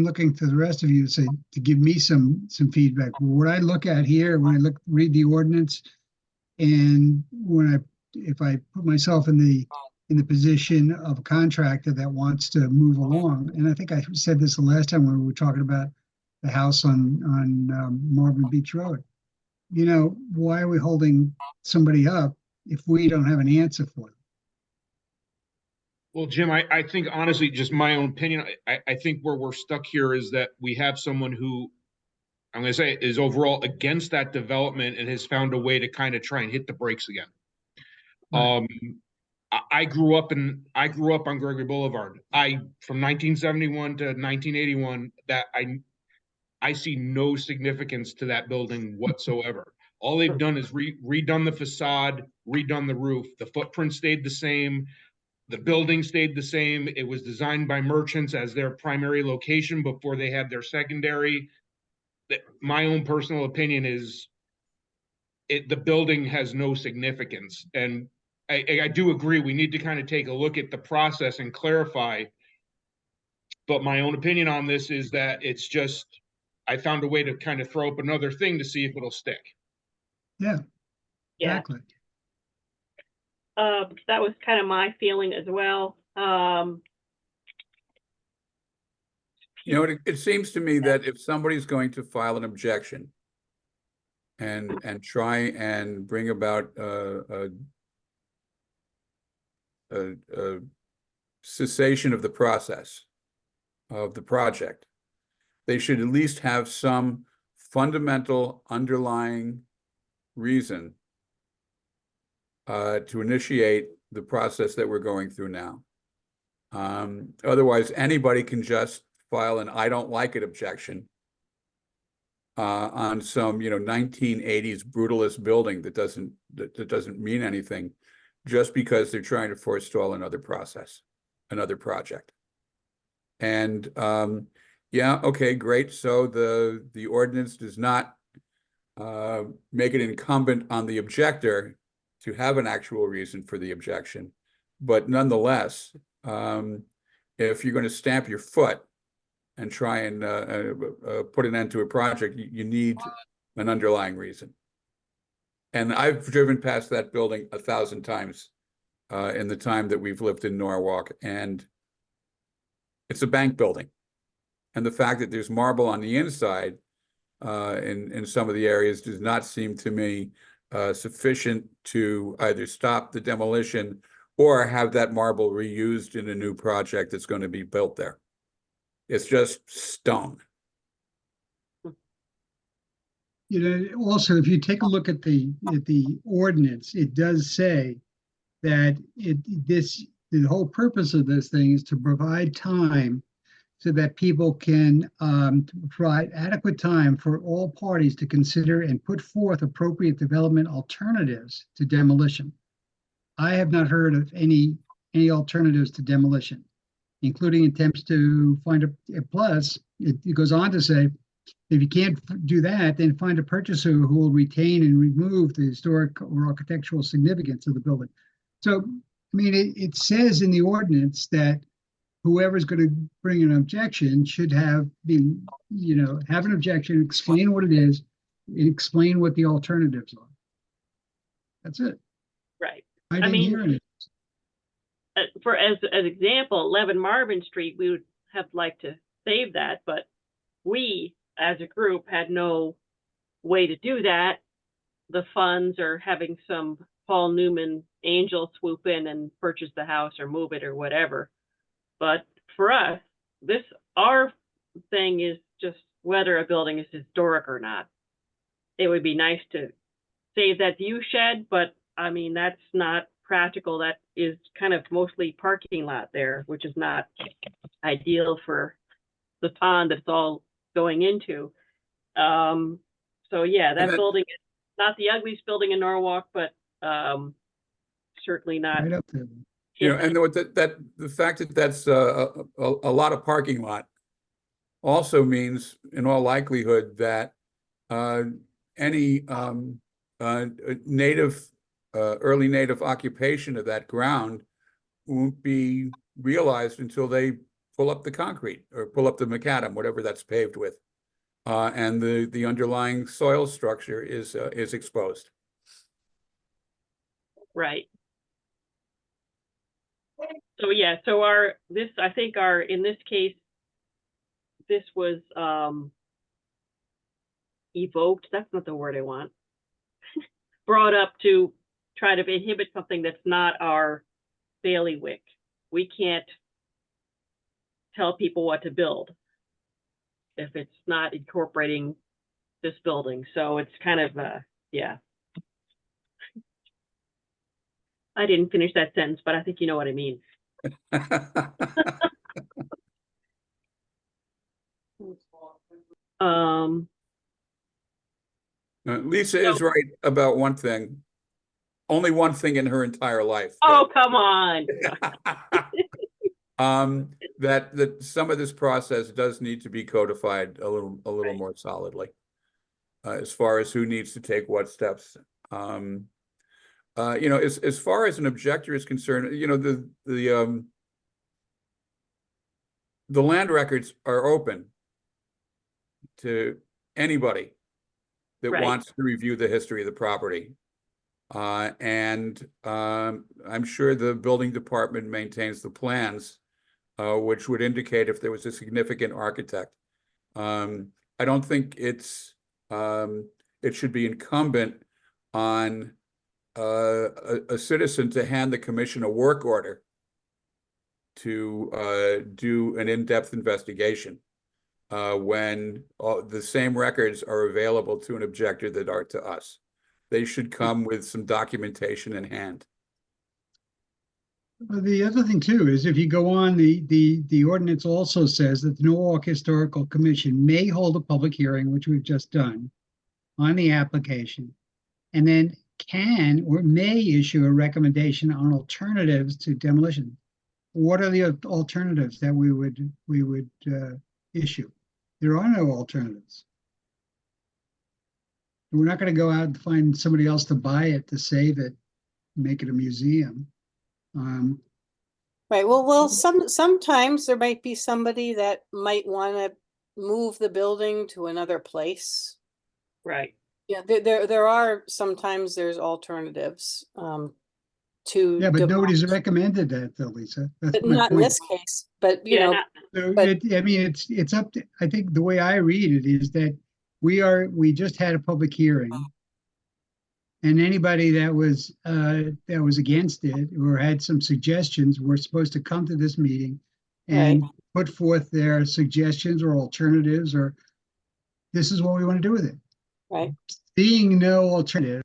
looking to the rest of you to give me some feedback. What I look at here when I read the ordinance, and if I put myself in the position of a contractor that wants to move along, and I think I said this the last time when we were talking about the house on Marvin Beach Road. Why are we holding somebody up if we don't have an answer for them. Well, Jim, I think honestly, just my own opinion, I think where we're stuck here is that we have someone who, I'm gonna say, is overall against that development and has found a way to kind of try and hit the brakes again. Right. I grew up on Gregory Boulevard. From 1971 to 1981, that I see no significance to that building whatsoever. All they've done is redone the facade, redone the roof. The footprint stayed the same. The building stayed the same. It was designed by merchants as their primary location before they had their secondary. My own personal opinion is the building has no significance. And I do agree, we need to kind of take a look at the process and clarify. But my own opinion on this is that it's just, I found a way to kind of throw up another thing to see if it'll stick. Yeah, Yeah. exactly. That was kind of my feeling as well. You know, it seems to me that if somebody's going to file an objection and try and bring about a cessation of the process of the project, they should at least have some fundamental underlying reason to initiate the process that we're going through now. Otherwise, anybody can just file an "I don't like it" objection on some 1980s brutalist building that doesn't mean anything, just because they're trying to forestall another process, another project. And yeah, okay, great. So the ordinance does not make it incumbent on the objector to have an actual reason for the objection. But nonetheless, if you're going to stamp your foot and try and put an end to a project, you need an underlying reason. And I've driven past that building 1,000 times in the time that we've lived in Norwalk, and it's a bank building. And the fact that there's marble on the inside in some of the areas does not seem to me sufficient to either stop the demolition or have that marble reused in a new project that's going to be built there. It's just stone. Also, if you take a look at the ordinance, it does say that the whole purpose of this thing is to provide time so that people can provide adequate time for all parties to consider and put forth appropriate development alternatives to demolition. I have not heard of any alternatives to demolition, including attempts to find a plus. It goes on to say, if you can't do that, then find a purchaser who will retain and remove the historic or architectural significance of the building. So, I mean, it says in the ordinance that whoever's going to bring an objection should have an objection, explain what it is, and explain what the alternatives are. That's it. Right. I didn't hear anything. For as example, 11 Marvin Street, we would have liked to save that, but we as a group had no way to do that. The funds or having some Paul Newman angel swoop in and purchase the house or move it or whatever. But for us, our thing is just whether a building is historic or not. It would be nice to save that view shed, but I mean, that's not practical. That is kind of mostly parking lot there, which is not ideal for the pond that's all going into. So yeah, that building is not the ugliest building in Norwalk, but certainly not. Right up there. And the fact that that's a lot of parking lot also means, in all likelihood, that any early native occupation of that ground won't be realized until they pull up the concrete or pull up the macadam, whatever that's paved with, and the underlying soil structure is exposed. Right. So yeah, so in this case, this was evoked. That's not the word I want. Brought up to try to inhibit something that's not our bailiwick. We can't tell people what to build if it's not incorporating this building. So it's kind of, yeah. I didn't finish that sentence, but I think you know what I mean. Lisa is right about one thing. Only one thing in her entire life. Oh, come on. That some of this process does need to be codified a little Right. more solidly. As far as who needs to take what steps. You know, as far as an objector is concerned, you know, the land records are open to anybody that Right. wants to review the history of the property. And I'm sure the building department maintains the plans, which would indicate if there was a significant architect. I don't think it should be incumbent on a citizen to hand the commission a work order to do an in-depth investigation when the same records are available to an objector that are to us. They should come with some documentation in hand. The other thing too is if you go on, the ordinance also says that the Norwalk Historical Commission may hold a public hearing, which we've just done, on the application, and then can or may issue a recommendation on alternatives to demolition. What are the alternatives that we would issue? There are no alternatives. We're not going to go out and find somebody else to buy it, to save it, make it a museum. Right, well, sometimes there might be somebody that might want to move the building to another place. Right. Yeah, there are, sometimes there's alternatives, to. Yeah, but nobody's demolish. recommended that though, Lisa. That's But my not in point. this case, but you Yeah, know, not- So but- I mean, it's up to, I think the way I read it is that we just had a public hearing. And anybody that was against it or had some suggestions were supposed to come to this meeting and put forth their suggestions or alternatives, or this is what we want to do with it. right, Being no alternative,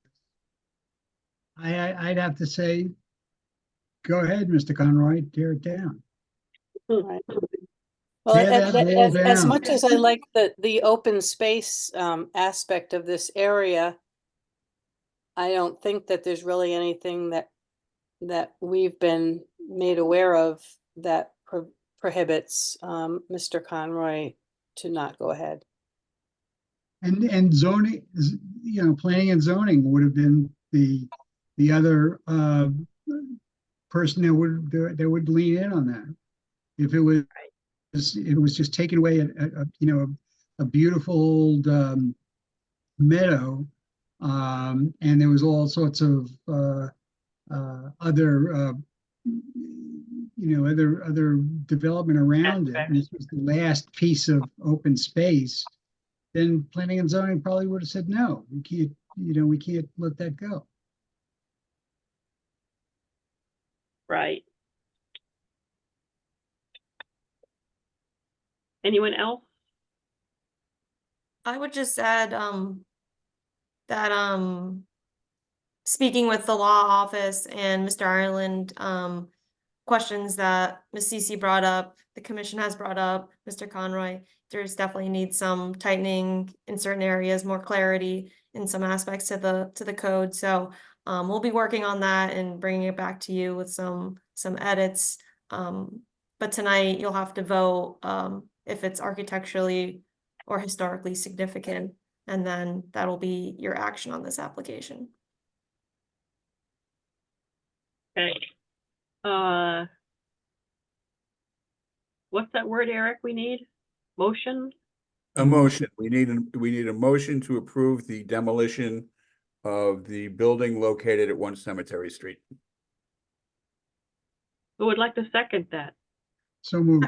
I'd have to say, go ahead, Mr. Conroy, tear it down. right. Well, Tear that wall as down. much as I like the open space aspect of this area, I don't think that there's really anything that we've been made aware of that prohibits Mr. Conroy to not go ahead. And zoning, you know, planning and zoning would have been the other person that would lean in on that. If it was just taking away a beautiful old meadow, and there was all sorts of other other development around it, and this was the last piece of open space, then planning and zoning probably would have said, no, we can't let that go. Right. Anyone else? I would just add, that, speaking with the law office and Mr. Ireland, questions that Ms. Cece brought up, the commission has brought up, Mr. Conroy, there's definitely needs some tightening in certain areas, more clarity in some aspects to the code. So, we'll be working on that and bringing it back to you with some edits. But tonight you'll have to vote, if it's architecturally or historically significant, and then that'll be your action on this application. Okay. What's that word, Eric, we need? Motion? A motion. We need a motion to approve the demolition of the building located at 1 Cemetery Street. Who would like to second that? So moved.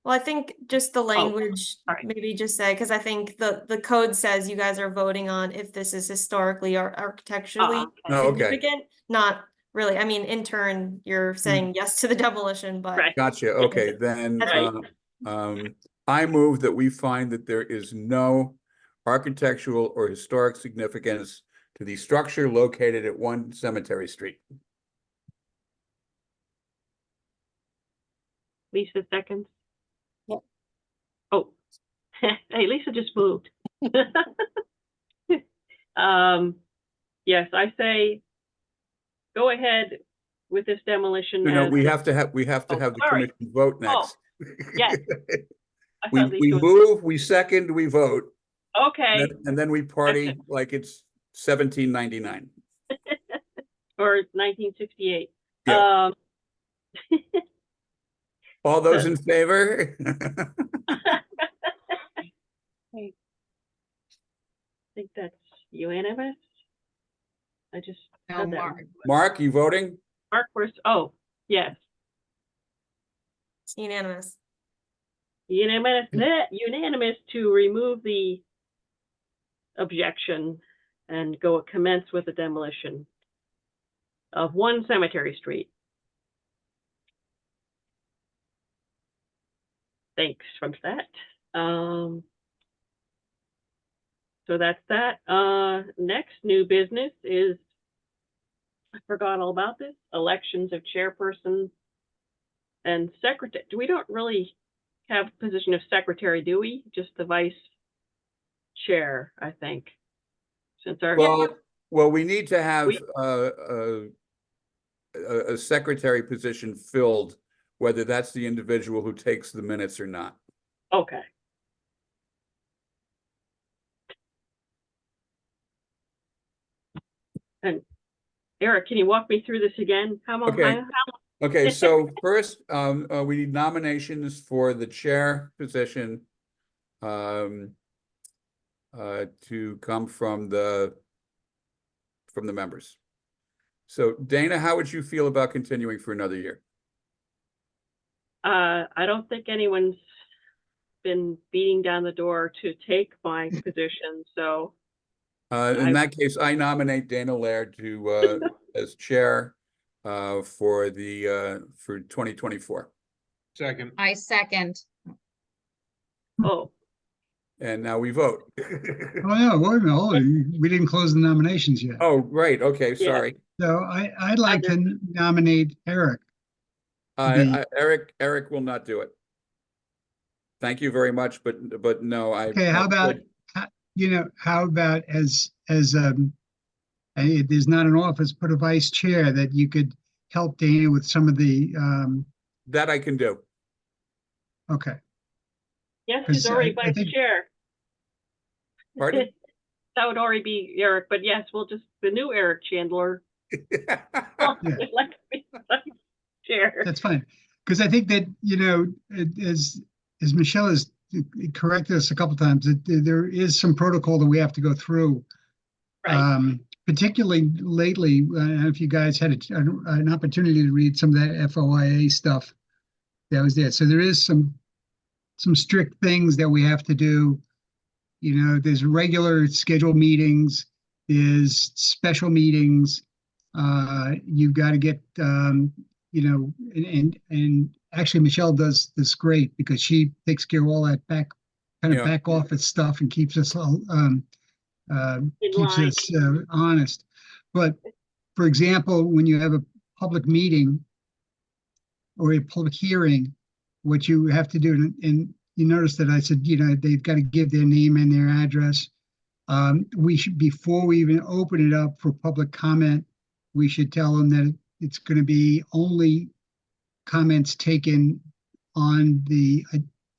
Well, I think just the language, sorry. maybe just say, because I think the code says you guys are voting on if this is historically or architecturally okay. Oh, okay. significant, not really. I mean, in turn, you're saying yes to the demolition, but Right. Gotcha. Okay, then, That's right. I move that we find that there is no architectural or historic significance to the structure located at 1 Cemetery Street. Lisa seconds. Yep. Oh, hey, Lisa just moved. Yes, I say go ahead with this demolition. No, as we the- have to have Oh, the sorry. commission vote next. yes. I We thought Lisa was- move, we second, we vote, Okay, and then we party like it's 1799. or 1968. Yeah. Um, All those in favor? I think that's unanimous. I just said that. Mark, you voting? Mark, oh, yes. it's unanimous. Unanimous to remove the objection and commence with the demolition of 1 Cemetery Street. Thanks from that. So that's that. Next new business is, I forgot all about this, elections of chairperson and secretary. We don't really have a position of secretary, do we? Just the vice chair, I think. Since our Well, we need to have We- a secretary position filled, whether that's the individual who takes the minutes or not. okay. And Eric, can you walk me through this again? Okay. Okay, so first, we need nominations for the chair position to come from the members. So Dana, how would you feel about continuing for another year? I don't think anyone's been beating down the door to take my position, so In that case, I nominate Dana Laird to as chair for 2024. Second. I second. oh, And now we vote. Oh, no, wait a minute, hold on. We didn't close the nominations yet. Oh, right, okay, Yeah. sorry. So I'd like to nominate Eric. Eric will not do it. Thank you very much, but no, Okay, how about, how about as there's not an office, put a vice chair that you could help Dana with some of the, that I can do. okay. yes, he's 'Cause already I vice think- chair. Pardon? That would already be Eric, but yes, we'll just, the new Eric Chandler. Like to be vice chair. That's fine, because I think that, as Michelle has corrected us a couple times, that there is some protocol that we have to go through. Right. Particularly lately, I don't know if you guys had an opportunity to read some of that FOIA stuff that was there. So there is some strict things that we have to do. There's regular scheduled meetings, there's special meetings. You've got to get, and actually Michelle does this great because she takes care of all that back office stuff and keeps us all, keeps line. us honest. But for example, when you have a public meeting or a public hearing, what you have to do, and you notice that I said, they've got to give their name and their address. We should, before we even open it up for public comment, we should tell them that it's going to be only comments taken on the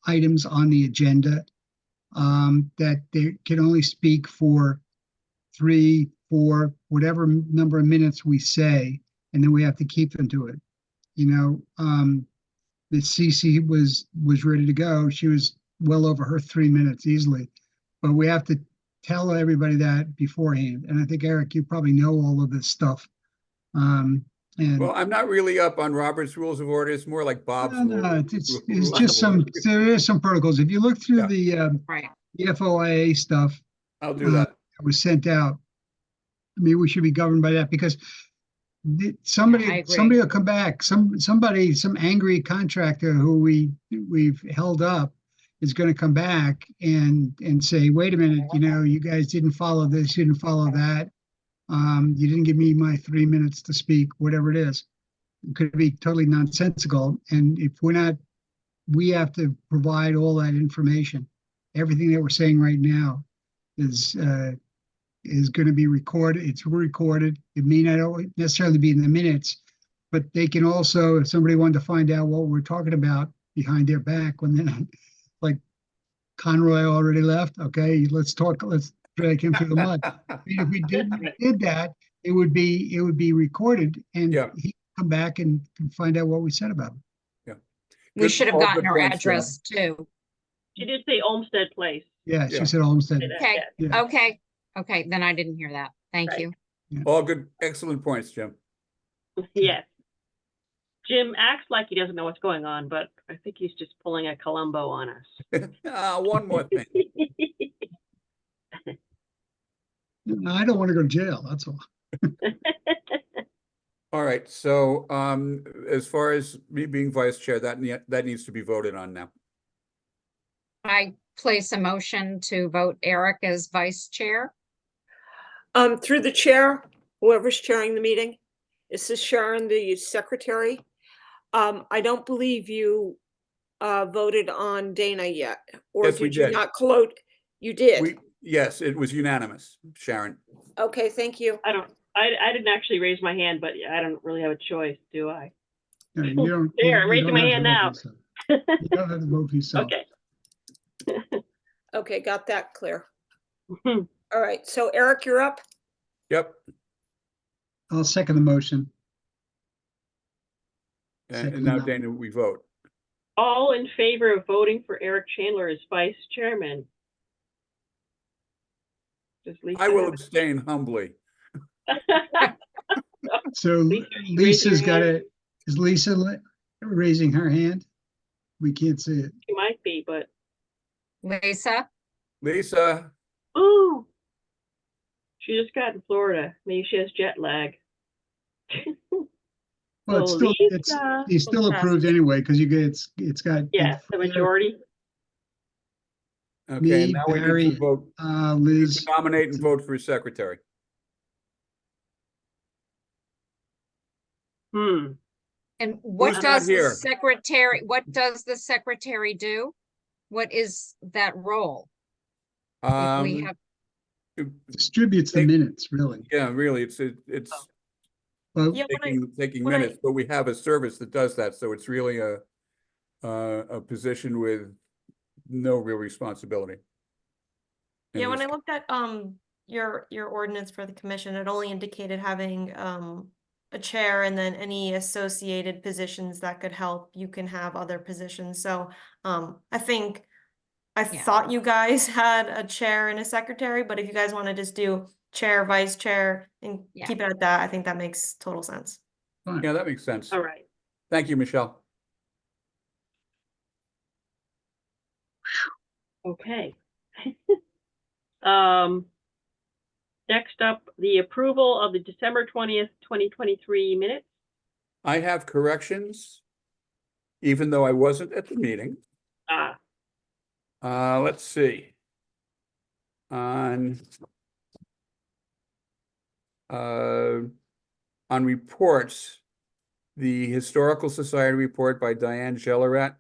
items on the agenda, that they can only speak for 3, 4, whatever number of minutes we say, and then we have to keep them to it. The CC was ready to go. She was well over her 3 minutes easily, but we have to tell everybody that beforehand. And I think, Eric, you probably know all of this stuff. And Well, I'm not really up on Robert's Rules of Order. It's more like Bob's. no, rules. it's just some, there is some protocols. If you look through Yeah. the FOIA stuff I'll do that. that was sent out, I mean, we should be governed by that because I somebody agree. will come back, some angry contractor who we've held up is going to come back and say, wait a minute, you guys didn't follow this, you didn't follow that. You didn't give me my 3 minutes to speak, whatever it is. It could be totally nonsensical. And if we have to provide all that information. Everything that we're saying right now is going to be recorded. It's recorded. It may not necessarily be in the minutes, but they can also, if somebody wanted to find out what we're talking about behind their back when they're not, like Conroy already left. Okay, let's drag him through the mud. I mean, if we did that, it would be recorded, and Yeah. he'd come back and find out what we said about him. We Good- should have all gotten good her points, Sharon. address too. She did say Olmsted Place. Yeah, Yeah. she said Olmsted. Say that, Okay, yeah. Yeah. okay, okay, then I didn't hear that. Thank Right. you. All good, excellent points, Jim. Yes. Jim acts like he doesn't know what's going on, but I think he's just pulling a Columbo on us. One more thing. I don't want to go to jail. That's all. All right, so as far as me being vice chair, that needs to be voted on now. I place a motion to vote Eric as vice chair. Through the chair, whoever's chairing the meeting, this is Sharon, the secretary. I don't believe you voted on Dana yet, or Yes, we did you did. not close? You did? Yes, it was unanimous, Sharon. Okay, thank you. I didn't actually raise my hand, but I don't really have a choice, do I? No, you don't. There, you raising don't my have to hand vote now. for yourself. You don't have to vote for yourself. Okay. Okay, got that clear. All right, so Eric, you're up. Yep. I'll second the motion. And Second now, amendment. Dana, we vote. All in favor of voting for Eric Chandler as vice chairman? Does Lisa I will have abstain humbly. So Lisa, are you raising Lisa's your got hand? it. Is Lisa raising her hand? We can't see it. She might be, but Lisa, Lisa, ooh, she just got in Florida. Maybe she has jet lag. Well, it's So still, Lisa- he's still approved anyway, because it's got. Yeah, the majority. okay, Me, and now we need Barry, to vote, Liz. to nominate and vote for secretary. Hmm. and what Who's not does the here? secretary do? What is that role? If we have, Distributes the Hey. minutes, really. Yeah, really, it's Well, Yeah, taking when I- minutes, but we have a service that does that, so it's really a position with no real responsibility. in Yeah, when this I looked at your ordinance for the commission, it only indicated having a chair and then any associated positions that could help. You can have other positions. So I think I Yeah. thought you guys had a chair and a secretary, but if you guys want to just do chair, vice chair, and Yeah. keep it at that, I think that makes total sense. fine. Yeah, that makes sense. All right. Thank you, Michelle. Okay. Next up, the approval of the December 20th, 2023 minutes. I have corrections, even though I wasn't at the meeting. Ah, Let's see. On reports, the Historical Society report by Diane Gelleret.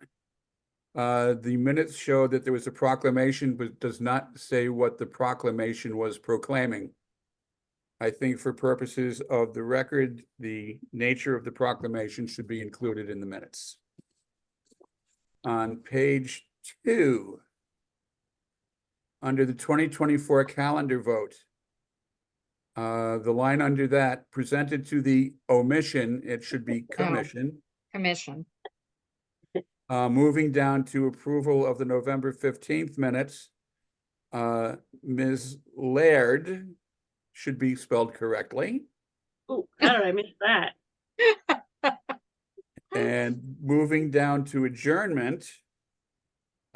The minutes show that there was a proclamation, but does not say what the proclamation was proclaiming. I think for purposes of the record, the nature of the proclamation should be included in the minutes. On page 2, under the 2024 calendar vote, the line under that, presented to the omission, it should be commission. commission. Moving down to approval of the November 15th minutes, Ms. Laird should be spelled correctly. ooh, how did I miss that? And moving down to adjournment.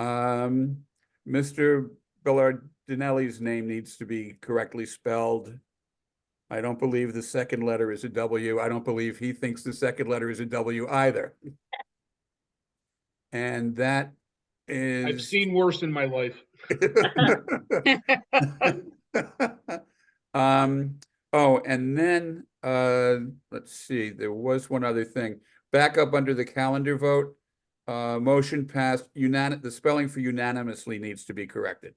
Mr. Bellardinelli's name needs to be correctly spelled. I don't believe the second letter is a W. I don't believe he thinks the second letter is a W either. And that is. I've seen worse in my life. Oh, and then, let's see, there was one other thing. Back up under the calendar vote, motion passed the spelling for unanimously needs to be corrected.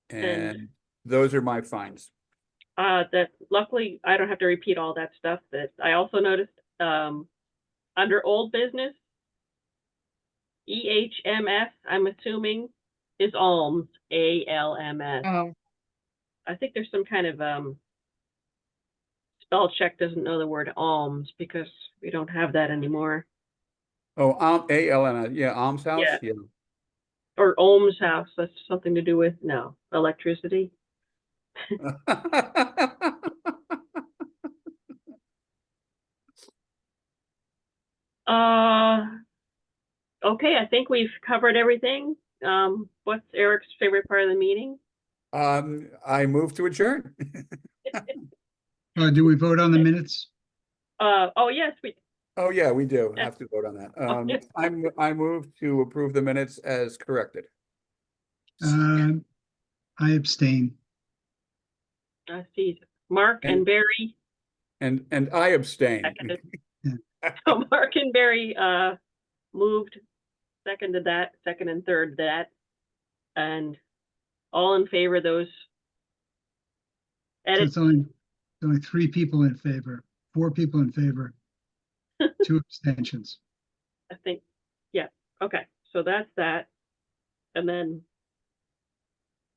And those are my findings. That luckily I don't have to repeat all that stuff. That I also noticed, under old business, EHMS, I'm assuming, is alms, ALMS. Oh, I think there's some kind of spell check doesn't know the word alms because we don't have that anymore. Oh, ALM, yeah, Alms House, Yeah. yeah. Or Ohm's house, that's something to do with, no, electricity. Okay, I think we've covered everything. What's Eric's favorite part of the meeting? I move to adjourn. Do we vote on the minutes? Oh, yes, Oh, yeah, we do Yeah. have to vote on that. Okay. I move to approve the minutes as corrected. I abstain. see, Mark and And- Barry, And I abstain. seconded. Yeah. So Mark and Barry, moved, seconded that, second and third that. And all in favor of those So edits? it's only 3 people in favor, 4 people in favor, 2 abstentions. I think, yeah, okay, so that's that. And then,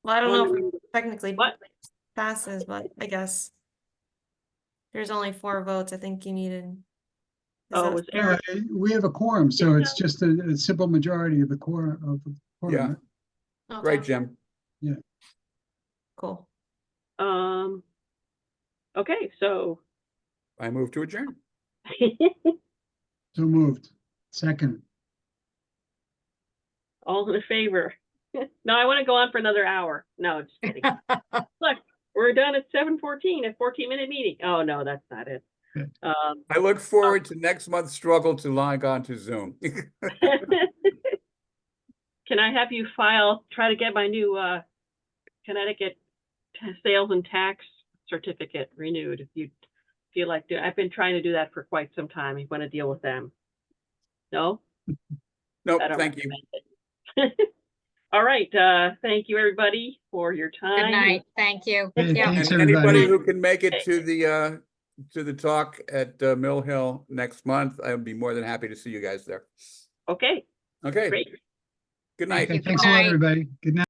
Well, I don't know if wondering- it technically what? passes, but I guess there's only 4 votes. I think you needed. is Oh, that- was Eric, We have a quorum, so it's just a simple majority of the quorum. Yeah. Okay, Right, Jim? cool. okay, so. I move to adjourn. So moved. Second. All in favor? No, I want to go on for another hour. No, just kidding. Look, we're done at 7:14, a 14-minute meeting. Oh, no, that's not it. Good. I look forward to next month's struggle to log on to Zoom. Can I have you try to get my new Connecticut sales and tax certificate renewed if you feel like I've been trying to do that for quite some time. You want to deal with them? No? Nope, I don't thank you. recommend it. All right, thank you everybody for your time. good night. Thank you. Hey, Yeah. thanks, And anybody everybody. who can make it to the talk at Mill Hill next month, I would be more than happy to see you guys there. Okay, Okay, great. good night. Okay, thanks a lot, Night. everybody. Good night.